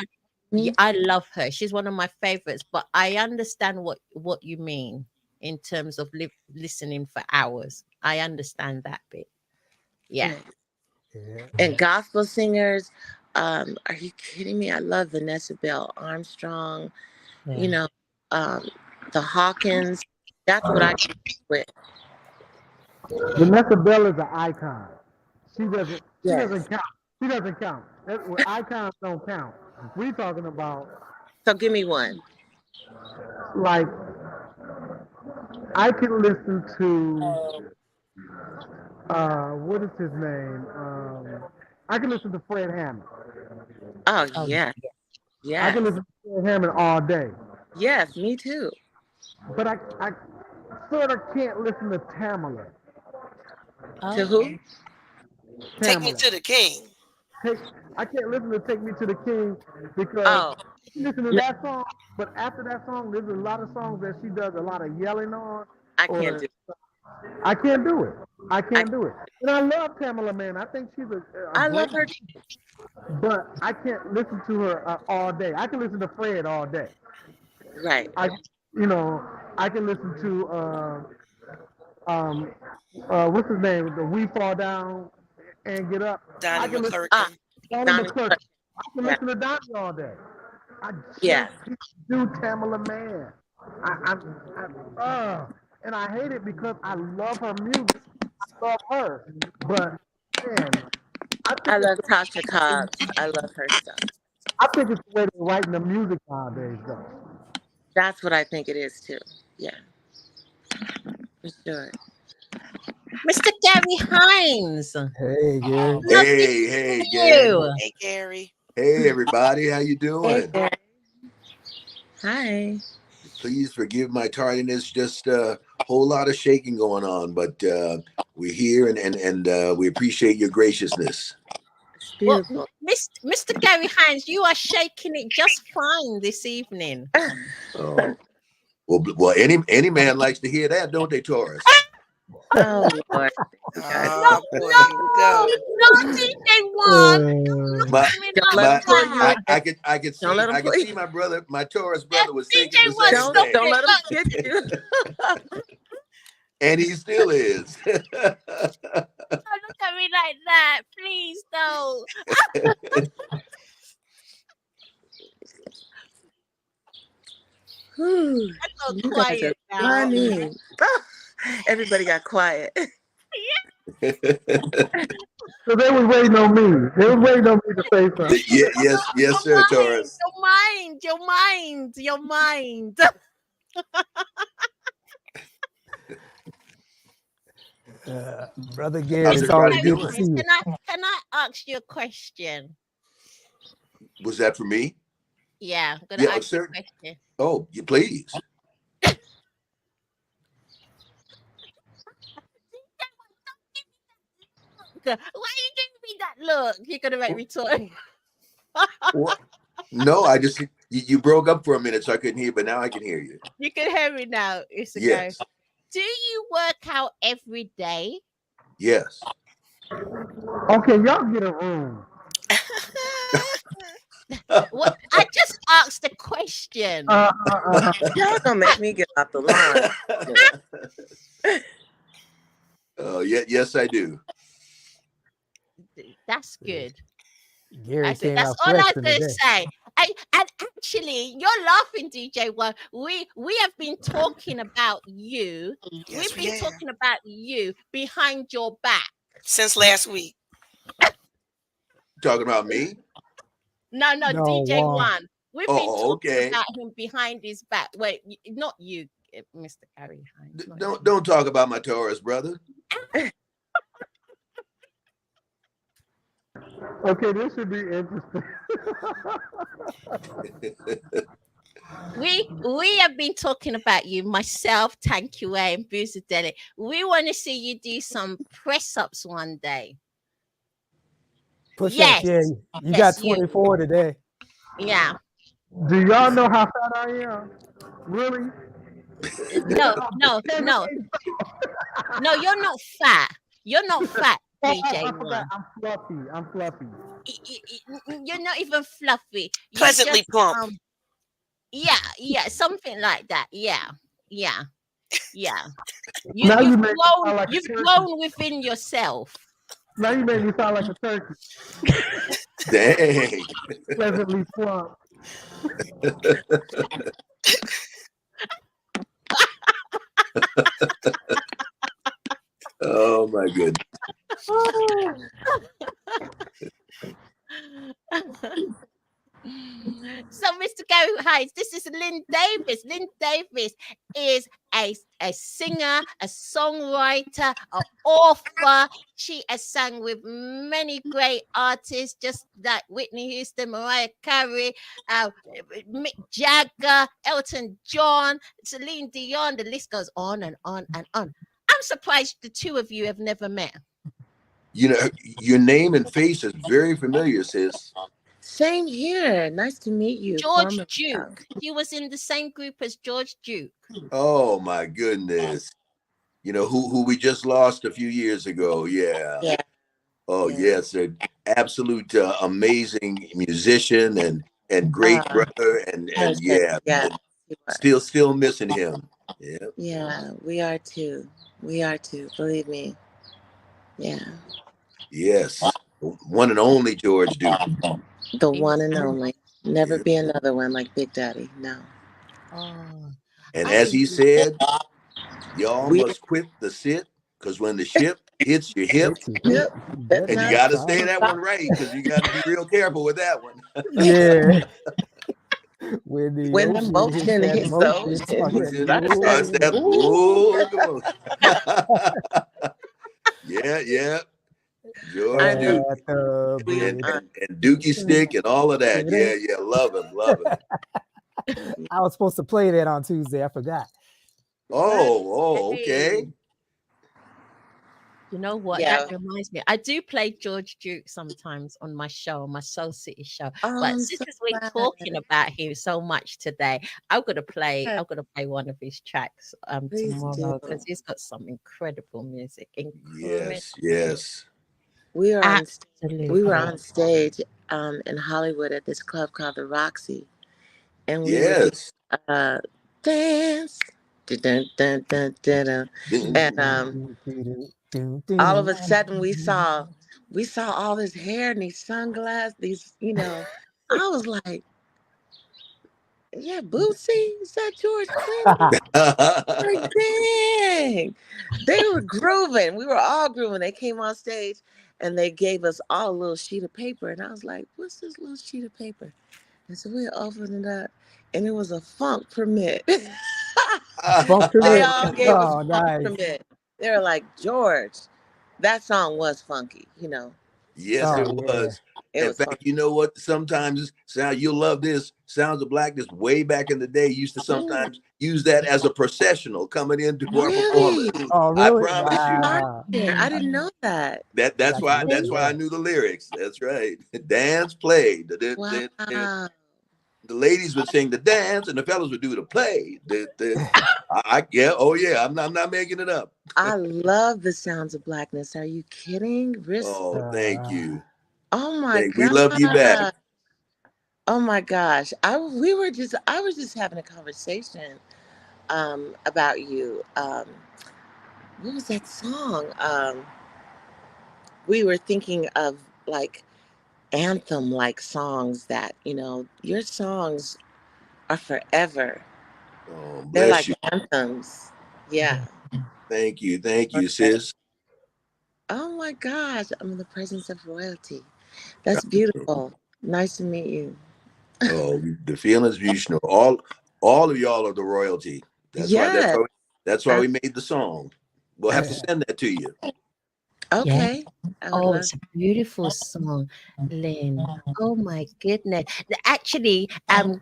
Yeah, I love her. She's one of my favorites. But I understand what you mean in terms of listening for hours. I understand that bit. Yeah. And gospel singers. Are you kidding me? I love Vanessa Bell Armstrong, you know, the Hawkins. That's what I can with. Vanessa Bell is an icon. She doesn't count. She doesn't count. Icons don't count. We're talking about. So give me one. Like, I can listen to what is his name? I can listen to Fred Hammond. Oh yeah. Yeah. I can listen to Fred Hammond all day. Yes, me too. But I sort of can't listen to Tamala. To who? Take Me to the King. I can't listen to Take Me to the King because you listen to that song, but after that song, there's a lot of songs that she does a lot of yelling on. I can't do it. I can't do it. I can't do it. And I love Tamala, man. I think she's I love her. But I can't listen to her all day. I can listen to Fred all day. Right. I can listen to what's his name? The We Fall Down and Get Up. Donnie McClurkin. Donnie McClurkin. I can listen to Donnie all day. I just do Tamala, man. And I hate it because I love her music. I love her. But man, I love Tasha Cobbs. I love her stuff. I think it's the way they're writing the music nowadays, though. That's what I think it is too. Yeah, for sure. Mr. Gary Hines. Hey, Gary. Hey, Gary. Hey, Gary. Hey, everybody. How you Hey, doing? Gary. Hi. Please forgive my tardiness. Just a whole lot of shaking going on, but we're here and we appreciate your graciousness. Well, Mr. Gary Hines, you are shaking it just fine this evening. Oh. Well, any man likes to hear that, don't they, Taurus? Oh, Lord. Oh, boy, here we go. No, DJ One. I could see my brother, my Taurus brother was thinking the DJ same thing. Don't let him get you. And he still is. Don't look at me like that. Please don't. I got quiet now. Funny. Everybody got quiet. So they was waiting on me. They was waiting on me to say something. Yes, sir, Taurus. Your mind. Brother Gary, it's always good to see you. Can I ask you a question? Was that for me? Yeah, I'm gonna ask you a sir. question. Oh, you please. Why are you giving me that look? You're gonna make me talk. What? No, I just you broke up for a minute, so I couldn't hear, but now I can hear you. You can hear me now. It's a Yes. go. Do you work out every day? Yes. Okay, y'all get a room. What? I just asked a question. Y'all gonna make me get off the line. Oh, yes, I do. That's good. Gary came That's out all I fresh was in going the to day. say. And actually, you're laughing, DJ One. We have been talking about you. Yes, We've been talking about you behind your back since last week. Talking about me? No, DJ One. We've been talking about him behind his back. Wait, not you, Mr. Gary Hines. Don't talk about my Taurus brother. Okay, this should be interesting. We have been talking about you, myself, Tankuay, and Boozadeli. We want to see you do some press ups one day. Push ups, yeah. You got 24 today. Yeah. Do y'all know how fat I am? Really? No. No, you're not fat. You're not fat, DJ One. I'm fluffy. You're not even fluffy. Pleasantly plump. Yeah, something like that. Yeah. Now You've grown within yourself. Now you made me sound like a turkey. Dang. Pleasantly plump. Oh my goodness. So, Mr. Gary Hines, this is Lynn Davis. Lynn Davis is a singer, a songwriter, an author. She has sang with many great artists, just like Whitney Houston, Mariah Carey, Mick Jagger, Elton John, Celine Dion. The list goes on and on and on. I'm surprised the two of you have never met. You know, your name and face is very familiar, sis. Same here. Nice to meet you. George Duke. He was in the same group as George Duke. Oh my goodness. You know who we just lost a few years ago. Yeah. Oh yes, an absolute amazing musician and great brother and still missing him. Yeah, we are too. Believe me. Yeah. Yes. One and only George Duke. The one and only. Never be another one like Big Daddy. No. And as he said, y'all must quit the sit, because when the ship hits your hip. Yep. And you got to stay that one right because you got to be real careful with that one. Yeah. When the motion hits the ocean. Yeah. George Duke. And Dookie Stick and all of that. Yeah. Love him. I was supposed to play that on Tuesday. I forgot. Oh, okay. You know what? Yeah. That reminds me. I do play George Duke sometimes on my show, my Soul City show. But since we're talking about him so much today, I'm gonna play one of his tracks tomorrow because he's got some incredible music. Yes. We were on stage in Hollywood at this club called the Roxy, and we dance. And all of a sudden we saw all this hair and these sunglasses, I was like, yeah, Bootsy, is that George Clinton? Like, dang. They were grooving. We were all grooving. They came on stage and they gave us all a little sheet of paper. And I was like, what's this little sheet of paper? And so we opened it up and it was a funk permit. They all gave us a funk permit. They were like, George, that song was funky, Yes, it was. In fact, funky. You know what? Sometimes you'll love this. Sounds of Blackness way back in the day used to sometimes use that as a processional coming into our performance. Oh, really? I promise you. I didn't know that. That's why I knew the lyrics. That's right. Dance, play. Wow. The ladies would sing the dance and the fellas would do the play. I'm not making it up. I love the Sounds of Blackness. Are you kidding? Thank you. Oh my God. We love you back. Oh my gosh. I was just having a conversation about you. What was that song? We were thinking of like anthem like songs that your songs are forever. They're like anthems. Yeah. Thank you, sis. Oh my gosh, I'm in the presence of royalty. That's beautiful. Nice to meet you. The feelings mutual. All of y'all are the royalty. That's why we made the song. We'll have to send that to you. Okay. Yeah. It's a beautiful song, Lynn. Oh my goodness. Actually,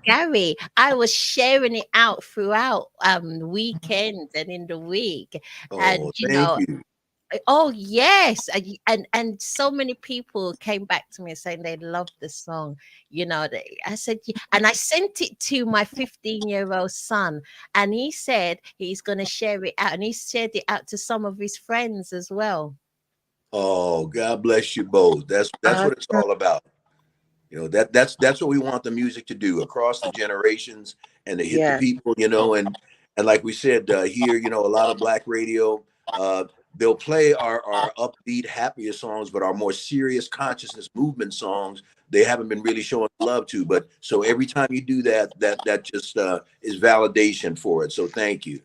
Gary, I was sharing it out throughout weekends and in the week. And thank you. Oh yes, and so many people came back to me saying they loved the song. I said, and I sent it to my 15-year-old son, and he said he's going to share it out, and he shared it out to some of his friends as well. Oh, God bless you both. That's what it's all about. That's what we want the music to do across the generations and to hit the people. And like we said here, a lot of Black radio. They'll play our upbeat, happier songs, but our more serious consciousness movement songs, they haven't been really showing love to. But so every time you do that just is validation for it. So thank you.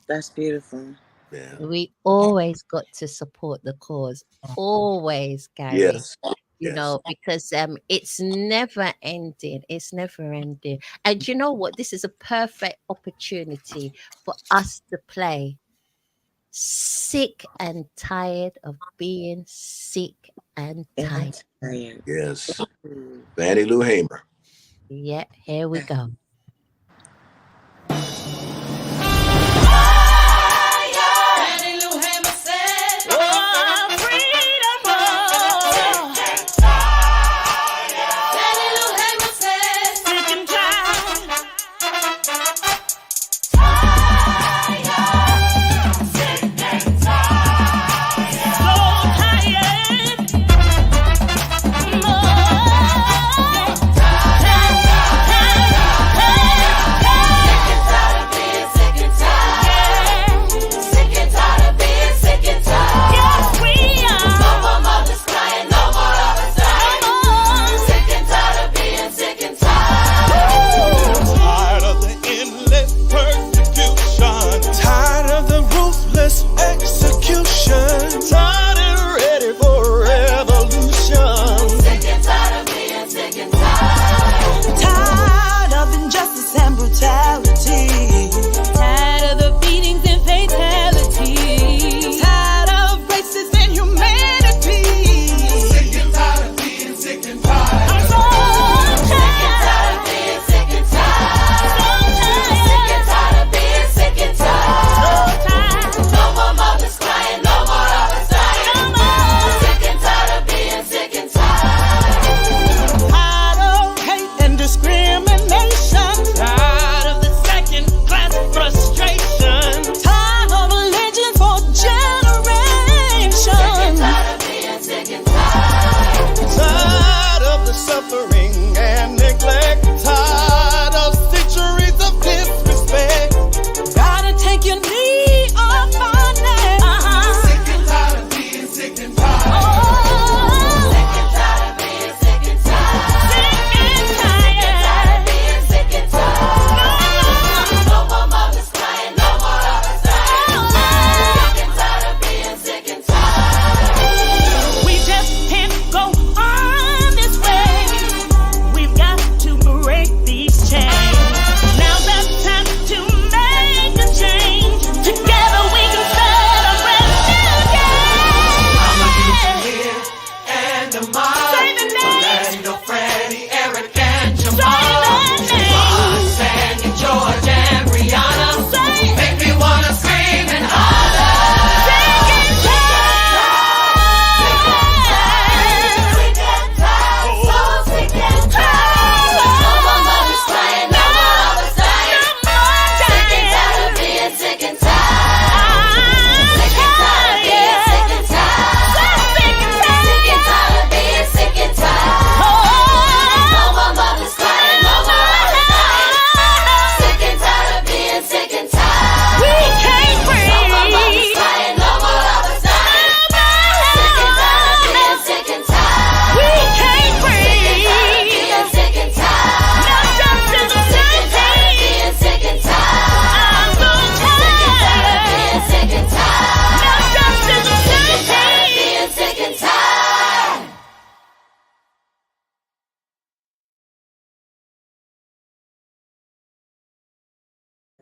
That's beautiful. Yeah. We always got to support the cause. Always, Gary. Yes. Because it's never ending. It's never ending. And you know what? This is a perfect opportunity for us to play Sick and Tired of Being Sick and Tired. Yes. Fannie Lou Hamer. Yeah, here we go. Hey!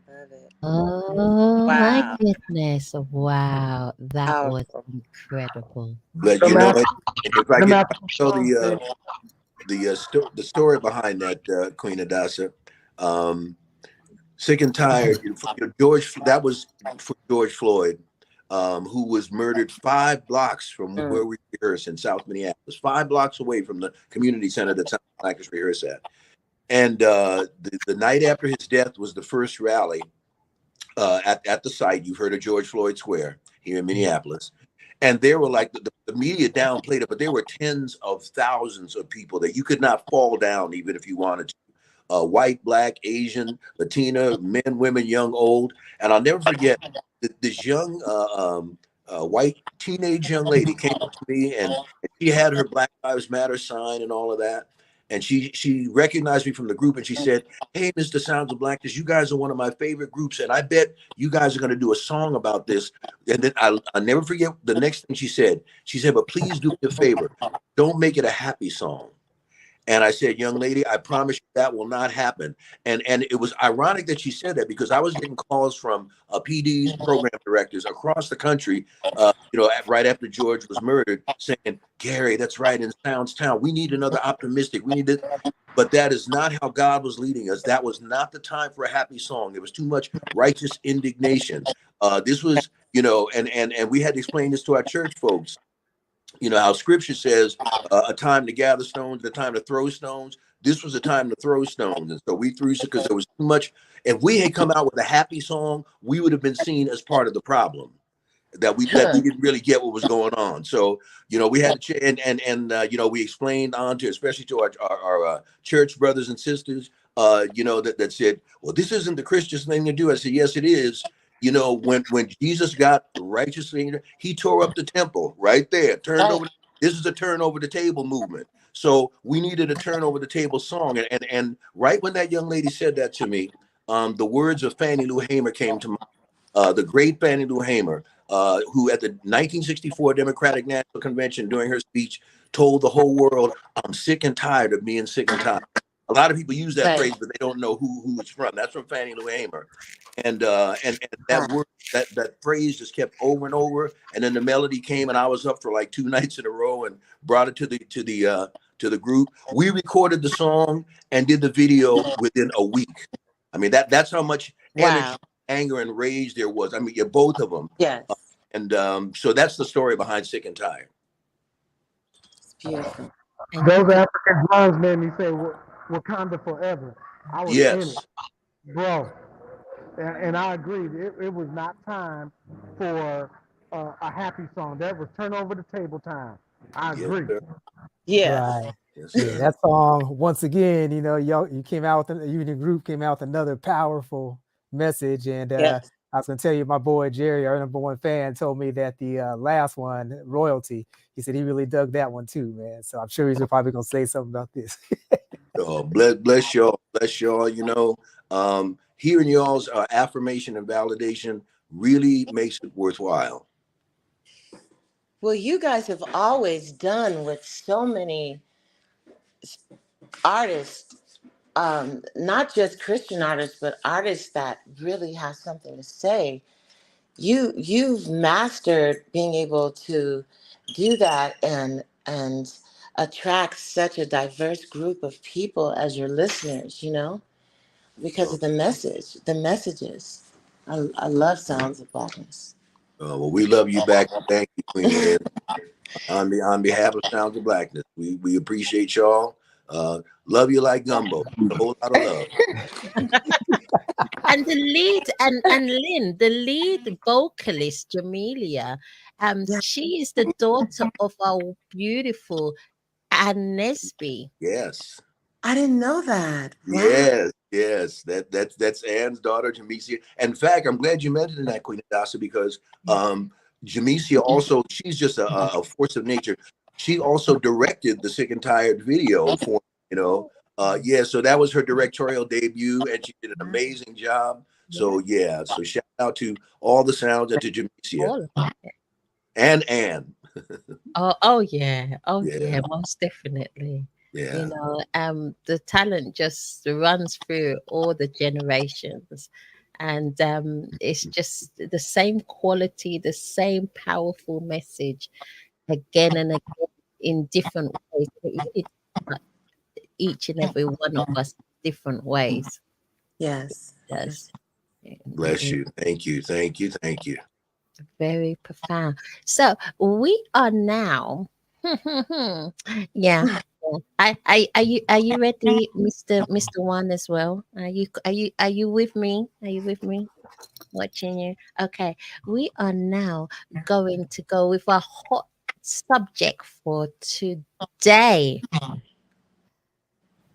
Love it. Oh my Wow. goodness. Wow. That was Powerful. incredible. But Them you know, African, if I them could African tell songs, man. the story behind that, Queen Adasa, sick and tired. George, that was for George Floyd, who was murdered 5 blocks from where we rehearse in South Minneapolis, 5 blocks away from the community center that South Blackers rehearse at. And the night after his death was the first rally at the site. You've heard of George Floyd Square here in Minneapolis. And there were like the media downplayed it, but there were tens of thousands of people that you could not fall down even if you wanted to. White, Black, Asian, Latina, men, women, young, old. And I'll never forget this young white teenage young lady came up to me, and she had her Black Lives Matter sign and all of that. And she recognized me from the group, and she said, "Hey, Mr. Sounds of Blackness, you guys are one of my favorite groups, and I bet you guys are going to do a song about this." And then I'll never forget the next thing she said. She said, "But please do me a favor. Don't make it a happy song." And I said, "Young lady, I promise you that will not happen." And it was ironic that she said that, because I was getting calls from PDs, program directors across the country, right after George was murdered, saying, "Gary, that's right, in Sounds Town, we need another optimistic. We need it." But that is not how God was leading us. That was not the time for a happy song. There was too much righteous indignation. This was, and we had to explain this to our church folks. You know how Scripture says a time to gather stones, a time to throw stones. This was a time to throw stones, and so we threw because there was too much. If we had come out with a happy song, we would have been seen as part of the problem. That we didn't really get what was going on. So we had to and we explained on to, especially to our church brothers and sisters, that said, "Well, this isn't the Christian thing to do." I said, "Yes, it is." When Jesus got righteously, he tore up the temple right there, turned over. This is a turn over the table movement. So we needed a turn over the table song. And right when that young lady said that to me, the words of Fannie Lou Hamer came to mind. The great Fannie Lou Hamer, who at the 1964 Democratic National Convention during her speech told the whole world, "I'm sick and tired of being sick and tired." A lot of people use that phrase, but they don't know who it's from. That's from Fannie Lou Hamer. And that word, that phrase just kept over and over. And then the melody came, and I was up for like 2 nights in a row and brought it to the group. We recorded the song and did the video within a week. I mean, that's how much energy, anger, and rage there was. I mean, both of them. Yes. So that's the story behind Sick and Tired. It's beautiful. Those African drums made me say Wakanda forever. I was in it, bro. And I agree. It was not time for a happy song. That was turn over the table time. I agree. Yeah. Right. Yeah, that song, once again, you came out with, you and the group came out with another powerful message. And I was going to tell you, my boy Jerry, our #1 fan, told me that the last one, Royalty, he said he really dug that one too, man. So I'm sure he's probably going to say something about this. Oh, bless y'all. Bless y'all. Hearing y'all's affirmation and validation really makes it worthwhile. Well, you guys have always done with so many artists, not just Christian artists, but artists that really have something to say. You've mastered being able to do that and attract such a diverse group of people as your listeners, because of the messages. I love Sounds of Blackness. Well, we love you back. Thank you, Queen Lynn. On behalf of Sounds of Blackness, we appreciate y'all. Love you like gumbo. A whole lot of love. And the lead and Lynn, the lead vocalist, Jamelia, she is the daughter of our beautiful Ann Nesby. Yes. I didn't know that. Wow. Yes. That's Ann's daughter, Jamesia. In fact, I'm glad you mentioned that, Queen Adasa, because Jamesia also, she's just a force of nature. She also directed the Sick and Tired video for, so that was her directorial debut, and she did an amazing job. So so shout out to all the sounds and to Jamesia and Ann. Oh yeah, most definitely. The talent just runs through all the generations, And it's just the same quality, the same powerful message again and again in different ways. It really touched each and every one of us different ways. Yes. Yes. Bless you. Thank you. Thank you. Thank you. Very profound. So we are now. Yeah. Are you ready, Mr. One as well? Are you with me? Are you with me? Watching you. Okay. We are now going to go with our hot subject for today.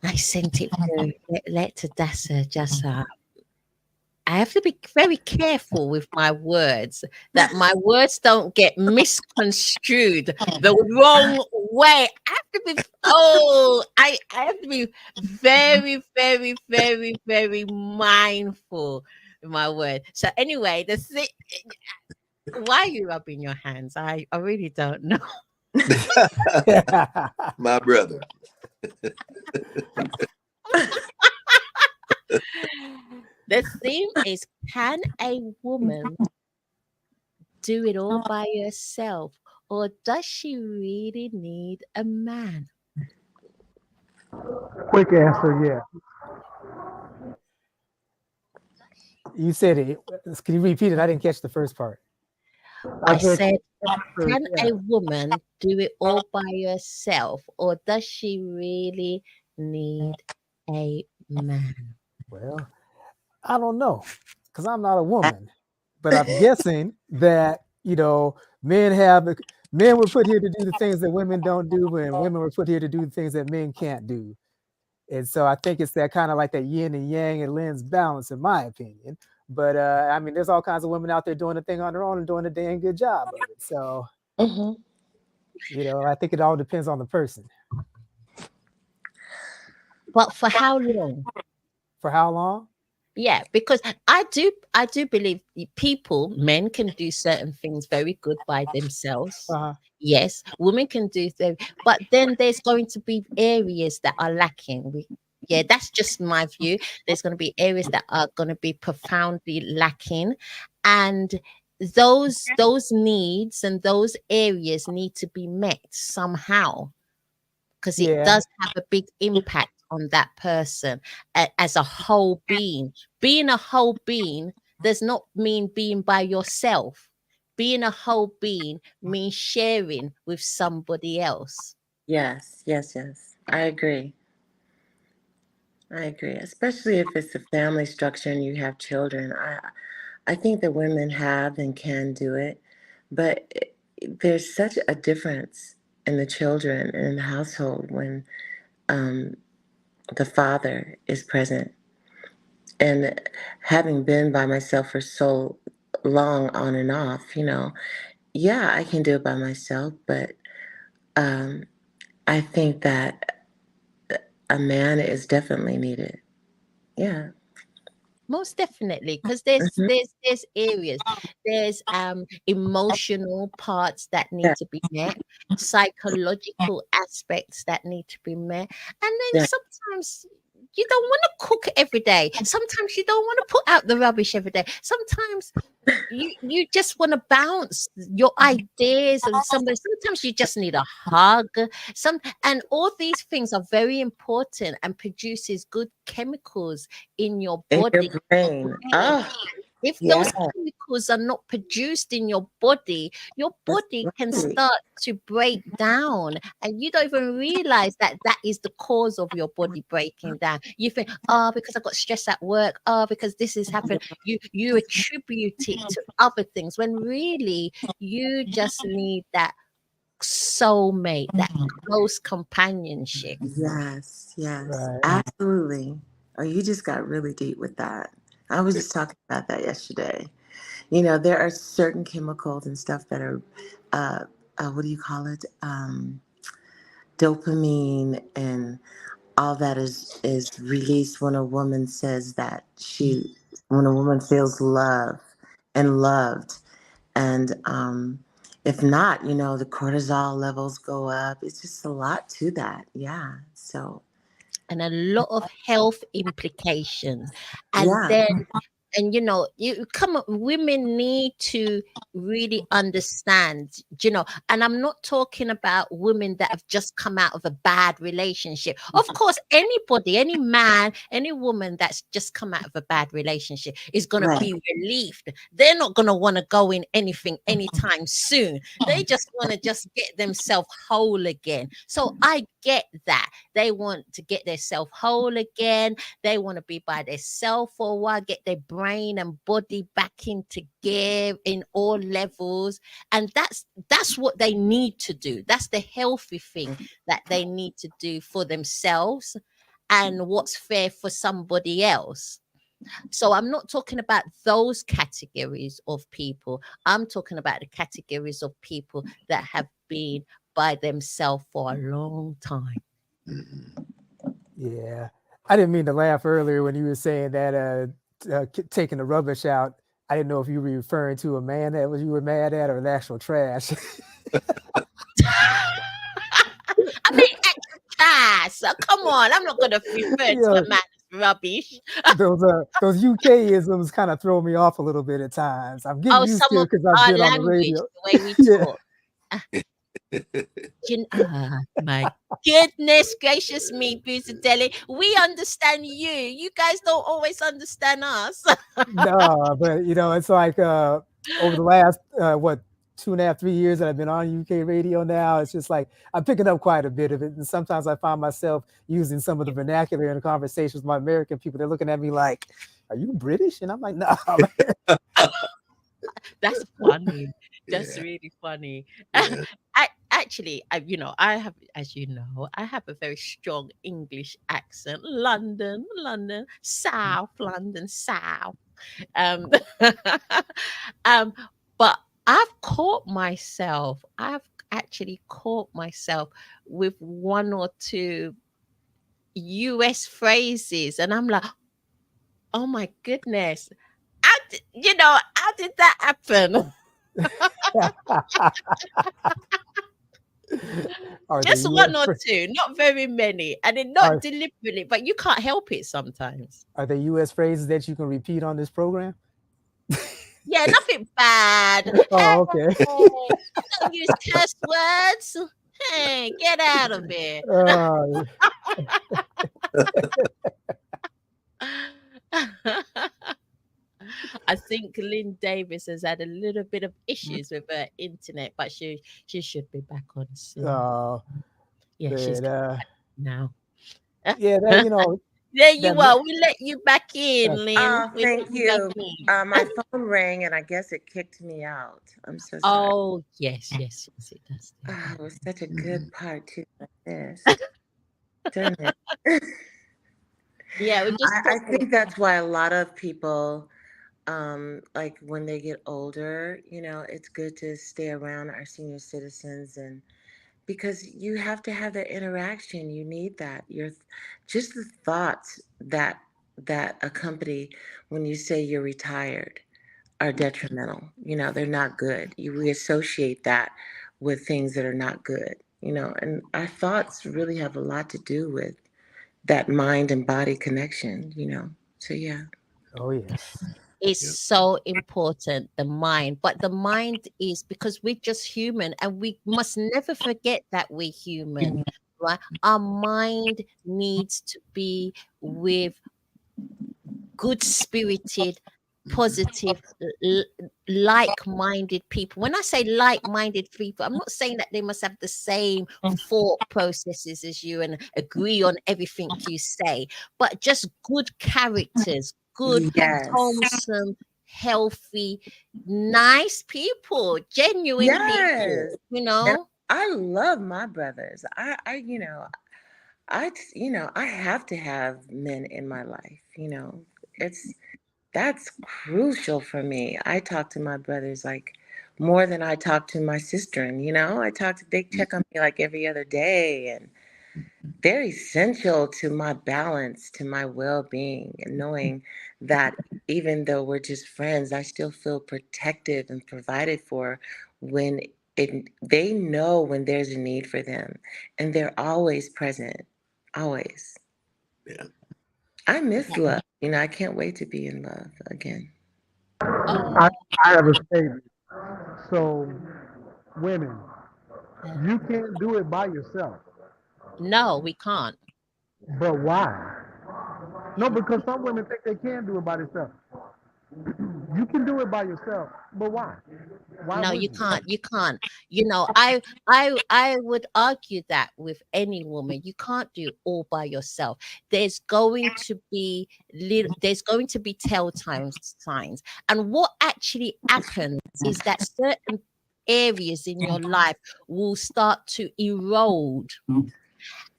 I sent it to let Tadassa just I have to be very careful with my words, that my words don't get misconstrued the wrong way. I have to be very, very, very, very mindful with my word. So anyway, why are you rubbing your hands? I really don't know. My brother. The theme is, can a woman do it all by herself, or does she really need a man? Quick answer, yeah. You said it. Can you repeat it? I didn't catch the first part. I said, can a woman do it all by herself, or does she really need a man? Well, I don't know, because I'm not a woman, but I'm guessing that, men were put here to do the things that women don't do, and women were put here to do the things that men can't do. And so I think it's that kind of like that yin and yang and Lynn's balance, in my opinion. But I mean, there's all kinds of women out there doing the thing on their own and doing a dang good job of it. So, I think it all depends on the person. But for how long? For how long? Yeah, because I do believe men can do certain things very good by themselves. Yes, women can do them, but then there's going to be areas that are lacking. That's just my view. There's going to be areas that are going to be profoundly lacking, and those needs and those areas need to be met somehow, because it does have a big impact on that person as a whole being. Being a whole being does not mean being by yourself. Being a whole being means sharing with somebody else. Yes. I agree. Especially if it's a family structure and you have children. I think that women have and can do it, but there's such a difference in the children and in the household when the father is present. And having been by myself for so long, on and off, I can do it by myself, but I think that a man is definitely needed. Yeah. Most definitely, because there's areas, there's emotional parts that need to be met, psychological aspects that need to be met, and then sometimes you don't want to cook every day. Sometimes you don't want to put out the rubbish every day. Sometimes you just want to bounce your ideas and somebody. Sometimes you just need a hug. And all these things are very important and produces good chemicals in your body. In your brain. If those chemicals are not produced in your body can start to break down, and you don't even realize that is the cause of your body breaking down. You think, because I got stressed at work, because this has happened. You attribute it to other things, when really you just need that soulmate, that close companionship. Yes, Right. absolutely. Oh, you just got really deep with that. I was just talking about that yesterday. There are certain chemicals and stuff that are, what do you call it? Dopamine and all that is released when a woman says that when a woman feels love and loved. And if not, the cortisol levels go up. It's just a lot to that. Yeah. So. And a lot of health implications. And then And you come up, women need to really understand, and I'm not talking about women that have just come out of a bad relationship. Of course, anybody, any man, any woman that's just come out of a bad relationship is going to be relieved. They're not going to want to go in anything anytime soon. They just want to just get themselves whole again. So I get that. They want to get themselves whole again. They want to be by themselves for a while, get their brain and body back into gear in all levels. And that's what they need to do. That's the healthy thing that they need to do for themselves and what's fair for somebody else. So I'm not talking about those categories of people. I'm talking about the categories of people that have been by themselves for a long time. Yeah. I didn't mean to laugh earlier when you were saying that taking the rubbish out. I didn't know if you were referring to a man that you were mad at or the actual trash. I mean, extra trash. So come on, I'm not going to refer to a man as rubbish. Those UK-isms kind of throw me off a little bit at times. I'm getting used to it because I've been on the radio. The way we talk. My goodness gracious me, Buzadelli. We understand you. You guys don't always understand us. No, but it's like over the last 2.5, 3 years that I've been on UK radio now, it's just like I'm picking up quite a bit of it. And sometimes I find myself using some of the vernacular in conversations with my American people. They're looking at me like, "Are you British?" And I'm like, "No." That's funny. That's really funny. Yeah. I have, as you know, I have a very strong English accent. London, South London, South. But I've caught myself. I've actually caught myself with one or two US phrases, and I'm like, "Oh my goodness, how did that happen?" Just one or two, not very many, and then not deliberately, but you can't help it sometimes. Are there US phrases that you can repeat on this program? Yeah, nothing bad. Oh, okay. Don't use curse words. Hey, get out of here. I think Lynn Davis has had a little bit of issues with her internet, but she should be back on soon. Yeah, she's back now. Yeah, there you are. We let you back in, Lynn. Thank you. My phone rang, and I guess it kicked me out. I'm so sorry. Oh, yes, it does. It was such a good part too, like this. Darn it. Yeah, I think that's why a lot of people, like when they get older, it's good to stay around our senior citizens, and because you have to have that interaction. You need that. Just the thoughts that accompany when you say you're retired are detrimental. They're not good. We associate that with things that are not good. And our thoughts really have a lot to do with that mind and body connection. So yeah. Oh yes. It's so important, the mind. But the mind is, because we're just human, and we must never forget that we're human, right? Our mind needs to be with good-spirited, positive, like-minded people. When I say like-minded people, I'm not saying that they must have the same thought processes as you and agree on everything you say, but just good characters, good, wholesome, healthy, nice people, genuine people, I love my brothers. I have to have men in my life. That's crucial for me. I talk to my brothers like more than I talk to my sister, and they check on me like every other day, and they're essential to my balance, to my well-being, and knowing that even though we're just friends, I still feel protected and provided for when they know when there's a need for them, and they're always present, always. Yeah. I miss love. You know, I can't wait to be in love again. I have a statement. So, women, you can't do it by yourself. No, we can't. But why? No, because some women think they can do it by themselves. You can do it by yourself, but why? Why No, would you can't. You can't. You know, I would argue that with any woman, you can't do it all by yourself. There's going to be telltale signs. And what actually happens is that certain areas in your life will start to erode.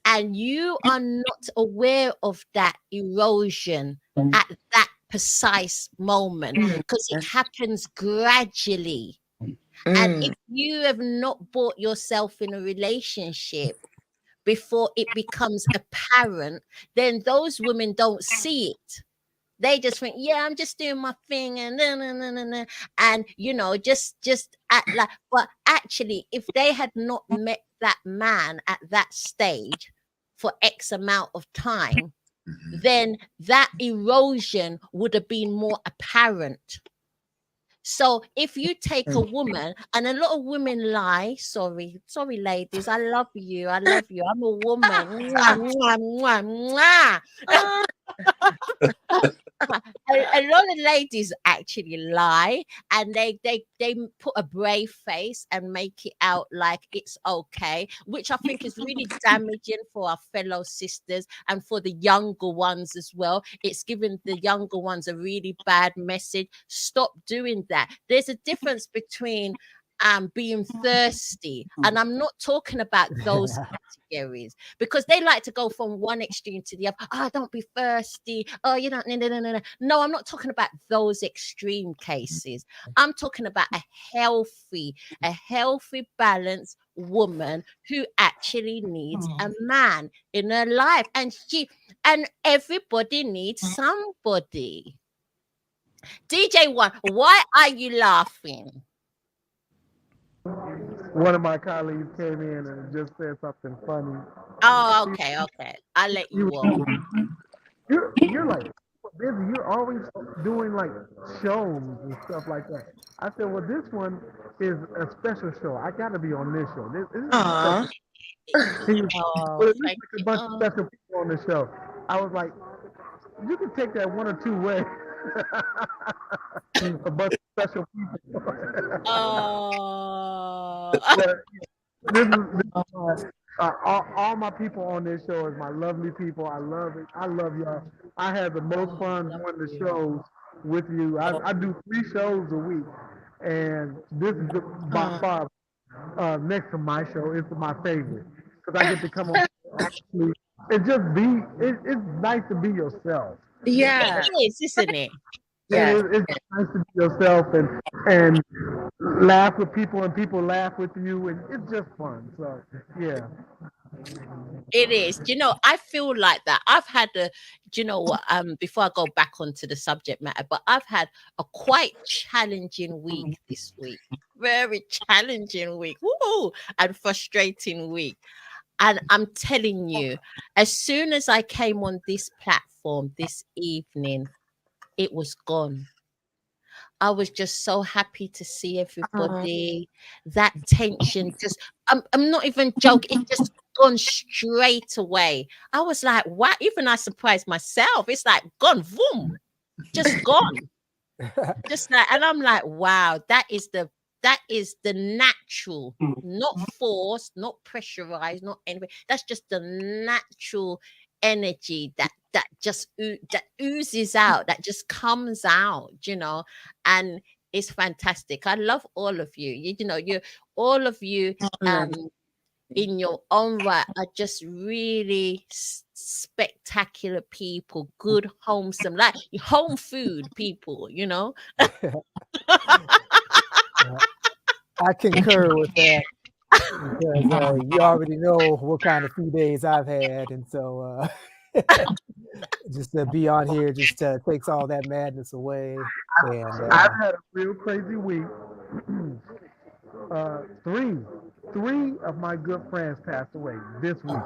And you are not aware of that erosion at that precise moment because it happens gradually. And if you have not brought yourself in a relationship before it becomes apparent, then those women don't see it. They just think, yeah, I'm just doing my thing and and you know, just act like. But actually, if they had not met that man at that stage for X amount of time, then that erosion would have been more apparent. So if you take a woman, and a lot of women lie, sorry, ladies, I love you, I'm a woman. Mwah, mwah, mwah, mwah. A lot of ladies actually lie, and they put a brave face and make it out like it's okay, which I think is really damaging for our fellow sisters and for the younger ones as well. It's giving the younger ones a really bad message. Stop doing that. There's a difference between being thirsty, and I'm not talking about those categories, because they like to go from one extreme to the other. Oh, don't be thirsty. Oh, you don't. No, I'm not talking about those extreme cases. I'm talking about a healthy, balanced woman who actually needs a man in her life, and everybody needs somebody. DJ One, why are you laughing? One of my colleagues came in and just said something funny. Oh, okay. I'll let you walk. You're like busy. You're always doing like shows and stuff like that. I said, well, this one is a special show. I got to be on this show. This is special. Well, there's like a bunch of special people on the show. I was like, you can take that one or two ways. A bunch of special people. This is all my people on this show is my lovely people. I love it. I love y'all. I have the most fun doing the shows with you. I do 3 shows a week, and this is by far next to my show. It's my favorite because I get to come on actually and just be. It's nice to be yourself. Yeah, it is, isn't it? Yeah, it's nice to be yourself and laugh with people, and people laugh with you, and it's just fun. So yeah, it is. You know, I feel like that. I've had before I go back onto the subject matter, but I've had a quite challenging week this week. Very challenging week. Woo! And frustrating week. And I'm telling you, as soon as I came on this platform this evening, it was gone. I was just so happy to see everybody. That tension just, I'm not even joking. It just gone straight away. I was like, wow, even I surprised myself. It's like gone, boom, just gone. Just like, and I'm like, wow, that is the natural, not forced, not pressurized, not anything. That's just the natural energy that just that oozes out, that just comes out, and it's fantastic. I love all of you. You're all of you in your own right are just really spectacular people, good, wholesome, like home food people, I concur with that because you already know what kind of few days I've had, and so just to be on here just takes all that madness away. And I've had a real crazy week. Three of my good friends passed away this week.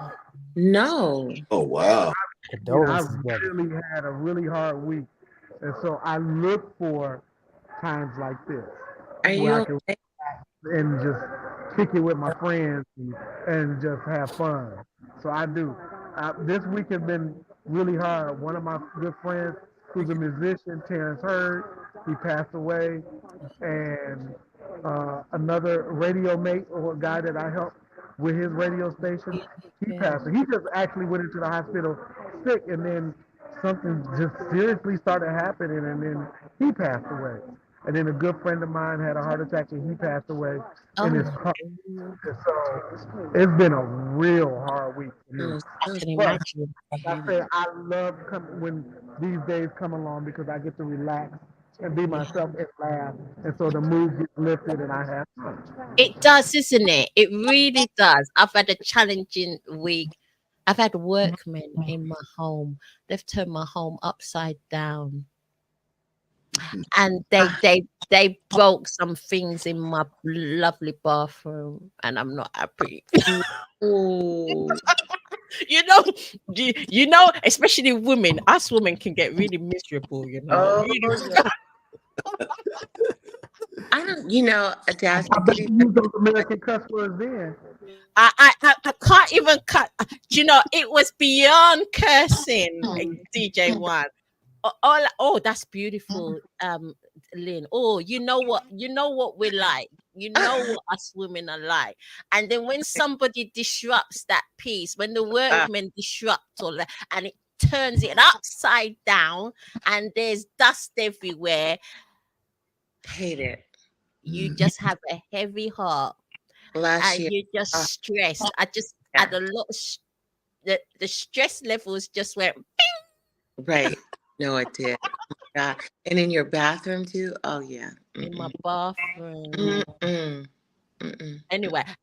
No. Oh wow. I Condolences, brother. really had a really hard week, and so I look for times like this Are where I you can okay? and just kick it with my friends and just have fun. So I do. This week has been really hard. One of my good friends, who's a musician, Terrence Hurd, he passed away, and another radio mate or a guy that I helped with his radio station, he passed. He just actually went into the hospital sick, and then something just seriously started happening, and then he passed away. And then a good friend of mine had a heart attack, and he passed away in his car. And so it's been a real hard week for me. I can But imagine. like I say, I love when these days come along because I get to relax and be myself and laugh. And so the mood gets lifted and I have fun. It does, isn't it? It really does. I've had a challenging week. I've had workmen in my home. They've turned my home upside down. And they broke some things in my lovely bathroom, and I'm not happy. Ooh. you know, especially women. Us women can get really miserable. You know. I don't. You know, Dash. I bet you use those American cuss words then. I can't even cut. Do you know, it was beyond cursing, DJ One. Oh, that's beautiful, Lynn. Oh, you know what we're like. You know what us women are like. And then when somebody disrupts that piece, when the workmen disrupt all that, and it turns it upside down, and there's dust everywhere, Hate it. you just have a heavy heart. Last And year, you're just stressed. I just had a lot of the stress levels just went bing. Right. No, it did. Oh my God. And in your bathroom too? Oh yeah. In my bathroom. Mm-mm. Mm-mm.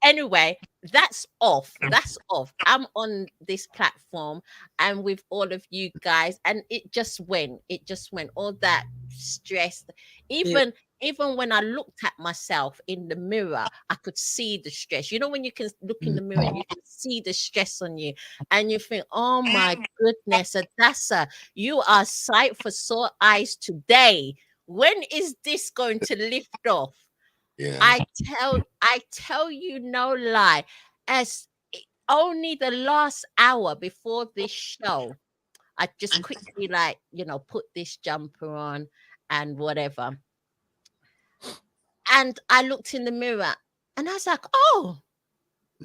Anyway, that's off. That's off. I'm on this platform and with all of you guys, and it just went. All that stress. Even when I looked at myself in the mirror, I could see the stress. You know, when you can look in the mirror and you can see the stress on you, and you think, oh my goodness, Adassa, you are sight for sore eyes today. When is this going to lift off? Yeah. I tell you no lie. As only the last hour before this show, I just quickly put this jumper on and whatever. And I looked in the mirror and I was like, oh,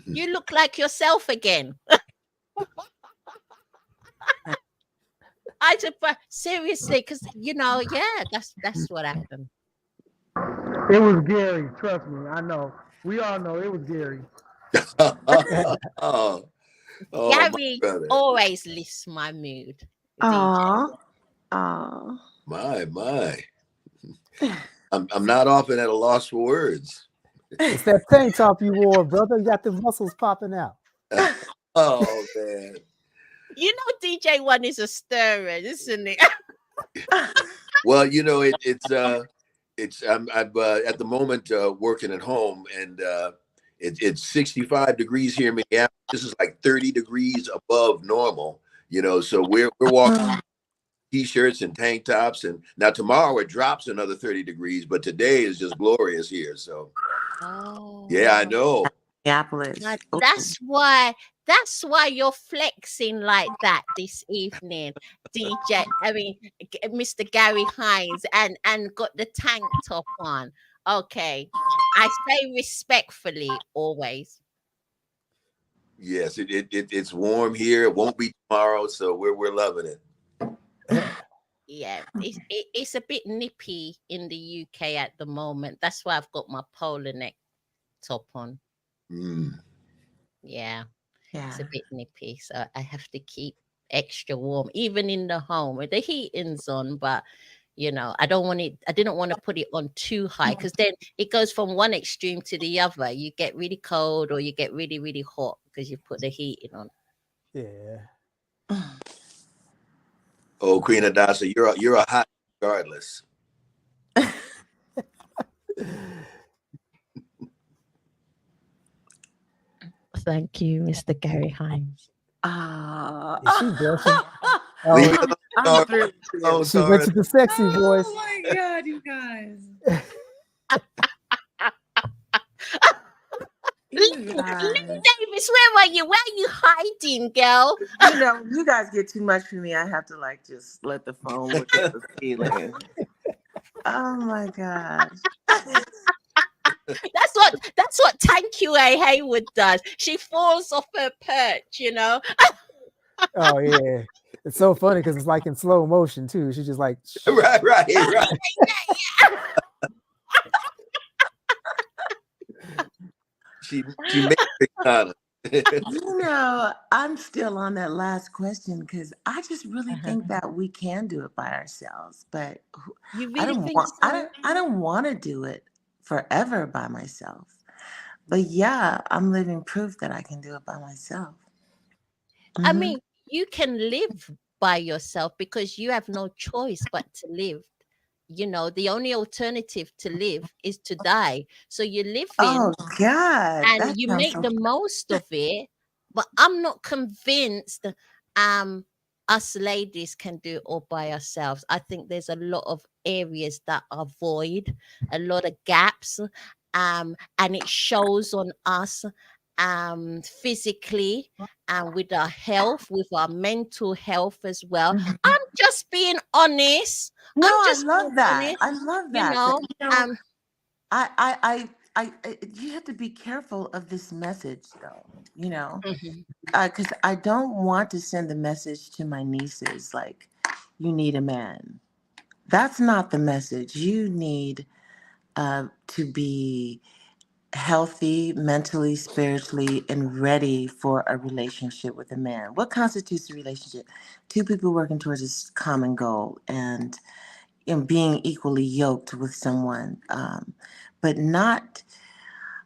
you look like yourself again. I just, seriously, because, that's what happened. It was Gary, trust me. I know. We all know it was Gary. Gary always lifts my mood. Oh. My. I'm not often at a loss for words. It's that tank top you wore, brother. You got the muscles popping out. Oh man. You know, DJ One is a stirrer, isn't it? Well, you know, I'm at the moment working at home, and it's 65 degrees here in Minneapolis. This is like 30 degrees above normal, you know, so we're walking t-shirts and tank tops, and now tomorrow it drops another 30 degrees, but today is just glorious here. So yeah, I know. Minneapolis. That's why you're flexing like that this evening, DJ. I mean, Mr. Gary Hines, and got the tank top on. Okay, I say respectfully always. Yes, it's warm here. It won't be tomorrow, so we're loving it. Yeah, it's a bit nippy in the UK at the moment. That's why I've got my polar neck top on. Yeah, it's a bit nippy, so I have to keep extra warm, even in the home with the heating's on. But you know, I didn't want to put it on too high, because then it goes from one extreme to the other. You get really cold or you get really, really hot because you put the heating on. Yeah. Oh, Queen Adassa, you're a hot regardless. Thank you, Mr. Gary Hines. Is she blushing? Leave Oh, it alone, Tara. she went to the sexy voice. Oh my God, you guys. Lynn Davis, where are you? Where are you hiding, girl? You know, you guys get too much for me. I have to like just let the phone look at the ceiling. Oh my gosh. That's what Thank You A. Haywood does. She falls off her perch, you know. Oh yeah, it's so funny because it's like in slow motion too. She's just like, Right. She makes it kind of. You know, I'm still on that last question because I just really think that we can do it by ourselves. But You I really don't think want so? I don't want to do it forever by myself. But yeah, I'm living proof that I can do it by myself. I Mhm. mean, you can live by yourself because you have no choice but to live. You know, the only alternative to live is to die. So you live in Oh God, and that you sounds make so. the most of it. But I'm not convinced us ladies can do it all by ourselves. I think there's a lot of areas that are void, a lot of gaps, and it shows on us physically and with our health, with our mental health as well. Mhm. I'm just being honest. No, I'm I just love being that. honest, I love you that. know. But, you know, I you have to be careful of this message though, you know, Mhm. because I don't want to send the message to my nieces like, you need a man. That's not the message. You need to be healthy mentally, spiritually, and ready for a relationship with a man. What constitutes a relationship? Two people working towards a common goal and being equally yoked with someone, but not,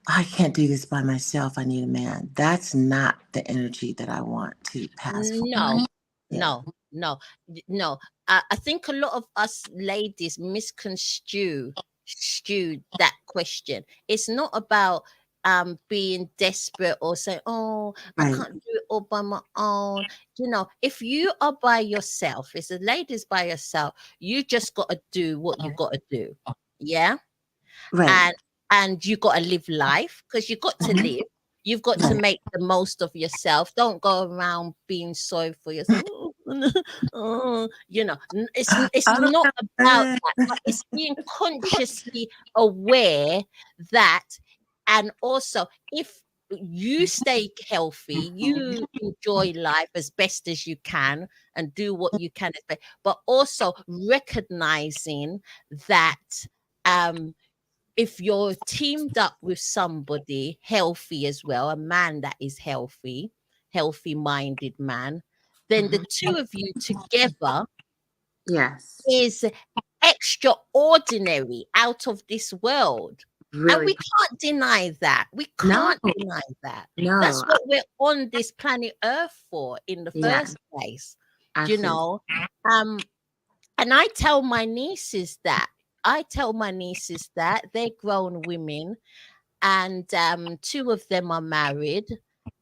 I can't do this by myself. I need a man. That's not the energy that I want to pass forward. No, Yeah. no. I think a lot of us ladies misconstrue that question. It's not about being desperate or saying, "Oh, I Right. can't do it all by my own." You know, if you are by yourself, as a ladies by yourself, you just got to do what you got to do. Yeah, Right. and you got to live life because you got to Mhm. live. You've got to Right. make the most of yourself. Don't go around being sorry for yourself. You know, it's I don't not about know. that, but it's being consciously aware that, and also if you stay healthy, you enjoy life as best as you can and do what you can, but also recognizing that if you're teamed up with somebody healthy as well, a man that is healthy-minded man, then the two of you together Yes. is extraordinary, out of this world. And Really. we can't deny that. We No. can't deny that. No. That's what we're on this planet Earth for in the Yeah. first place. I You see. know, and I tell my nieces that. They're grown women, and two of them are married,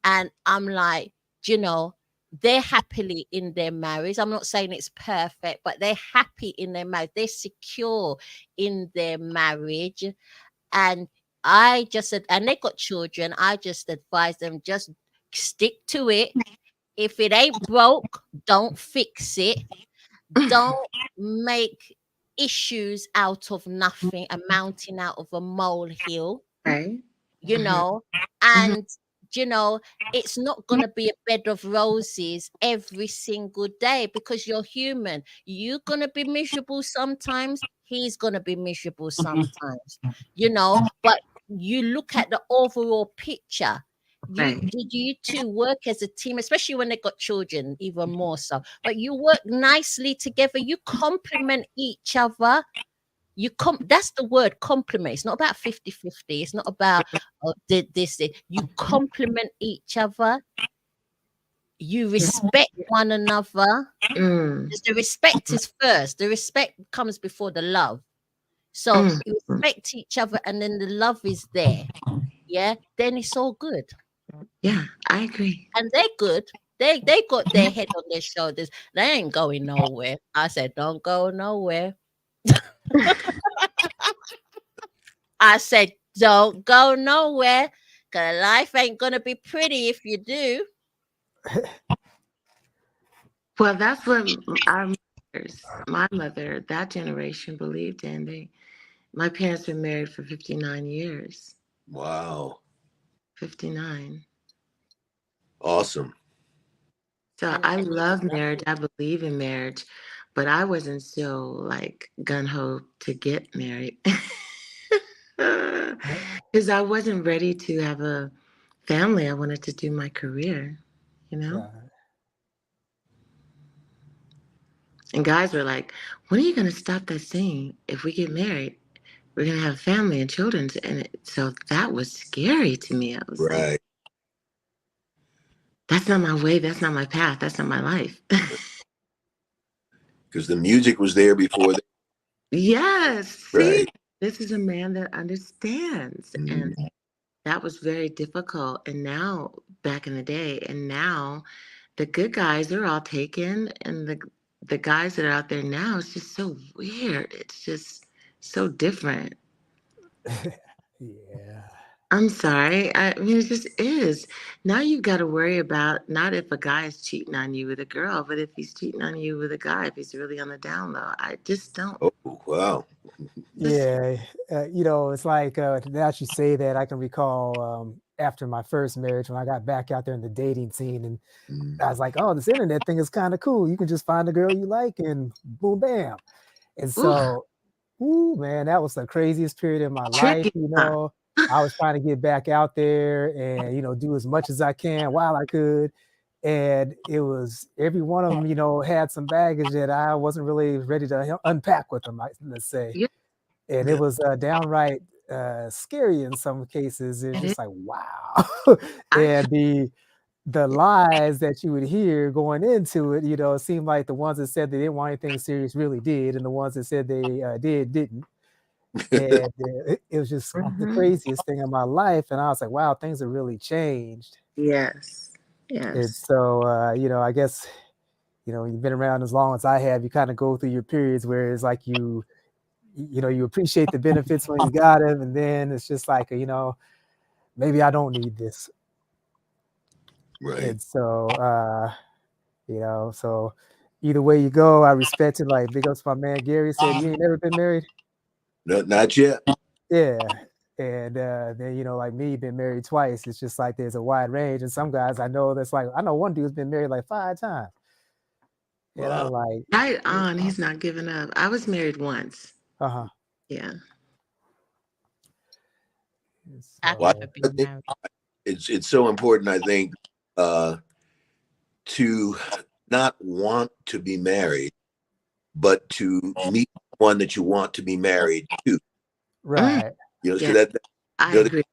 and I'm like, you know, they're happily in their marriage. I'm not saying it's perfect, but they're happy in their marriage. They're secure in their marriage, and and they got children. I just advise them, just stick to it. If it ain't broke, don't fix it. Don't make issues out of nothing, a mountain out of a molehill, Right. you Mhm. know, Mhm. and you know, it's not going to be a bed of roses every single day because you're human. You're going to be miserable sometimes, he's going to be miserable sometimes, you know, but you look at the overall picture. Right. You two work as a team, especially when they got children, even more so. But you work nicely together. You complement each other. That's the word, compliment. It's not about 50-50. It's not about this. You complement each other. You respect one another. Mm. The respect is first. The respect comes before the love. So Mm. you respect each other, and then the love is there. Yeah, then it's all good. Yeah, I agree. And they're good. They got their head on their shoulders. They ain't going nowhere. I said, don't go nowhere. I said, don't go nowhere. Cause life ain't gonna be pretty if you do. Well, that's what our mothers, my mother, that generation believed in. My parents were married for 59 years. Wow. 59. Awesome. So I love marriage. I believe in marriage, but I wasn't so like gung-ho to get married. Because I wasn't ready to have a family. I wanted to do my career, you know? Right. And guys were like, when are you going to stop that singing? If we get married, we're going to have family and children. And so that was scary to me. I was like, that's not my way. That's not my path. That's not my life. Because the music was there before. Yes. See, Right. this is a man that understands. And that was very difficult. And now, back in the day, and now the good guys are all taken. And the guys that are out there now, it's just so weird. It's just so different. Yeah. I'm sorry. I mean, it just is. Now you've got to worry about not if a guy is cheating on you with a girl, but if he's cheating on you with a guy, if he's really on the down low. I just don't. Oh, wow. Yeah. It's like now that you say that, I can recall after my first marriage when I got back out there in the dating scene, and I was like, oh, this internet thing is kind of cool. You can just find a girl you like and boom, bam. And so, man, that was the craziest period in my life. I was trying to get back out there and, do as much as I can while I could. And it was every one of them, had some baggage that I wasn't really ready to unpack with them, let's say. Yeah. And it was downright scary in some cases. It's just like, wow. And the lies that you would hear going into it, it seemed like the ones that said they didn't want anything serious really did. And the ones that said they didn't. And it was just the craziest thing in my life. And I was like, wow, things have really changed. Yes. And so, I guess, you've been around as long as I have, you kind of go through your periods where it's like you appreciate the benefits when you got them. And then it's just like, maybe I don't need this. Right. And so, so either way you go, I respect it. Like big ups my man Gary said, you ain't never been married? No, not yet. Yeah. And then, like me, been married twice. It's just like there's a wide range. And some guys I know I know one dude's been married like 5 times. And I'm like, right on. He's not giving up. I was married once. Yeah. Well, it's so important, I think, to not want to be married, but to meet one that you want to be married to. Right. So that I agree.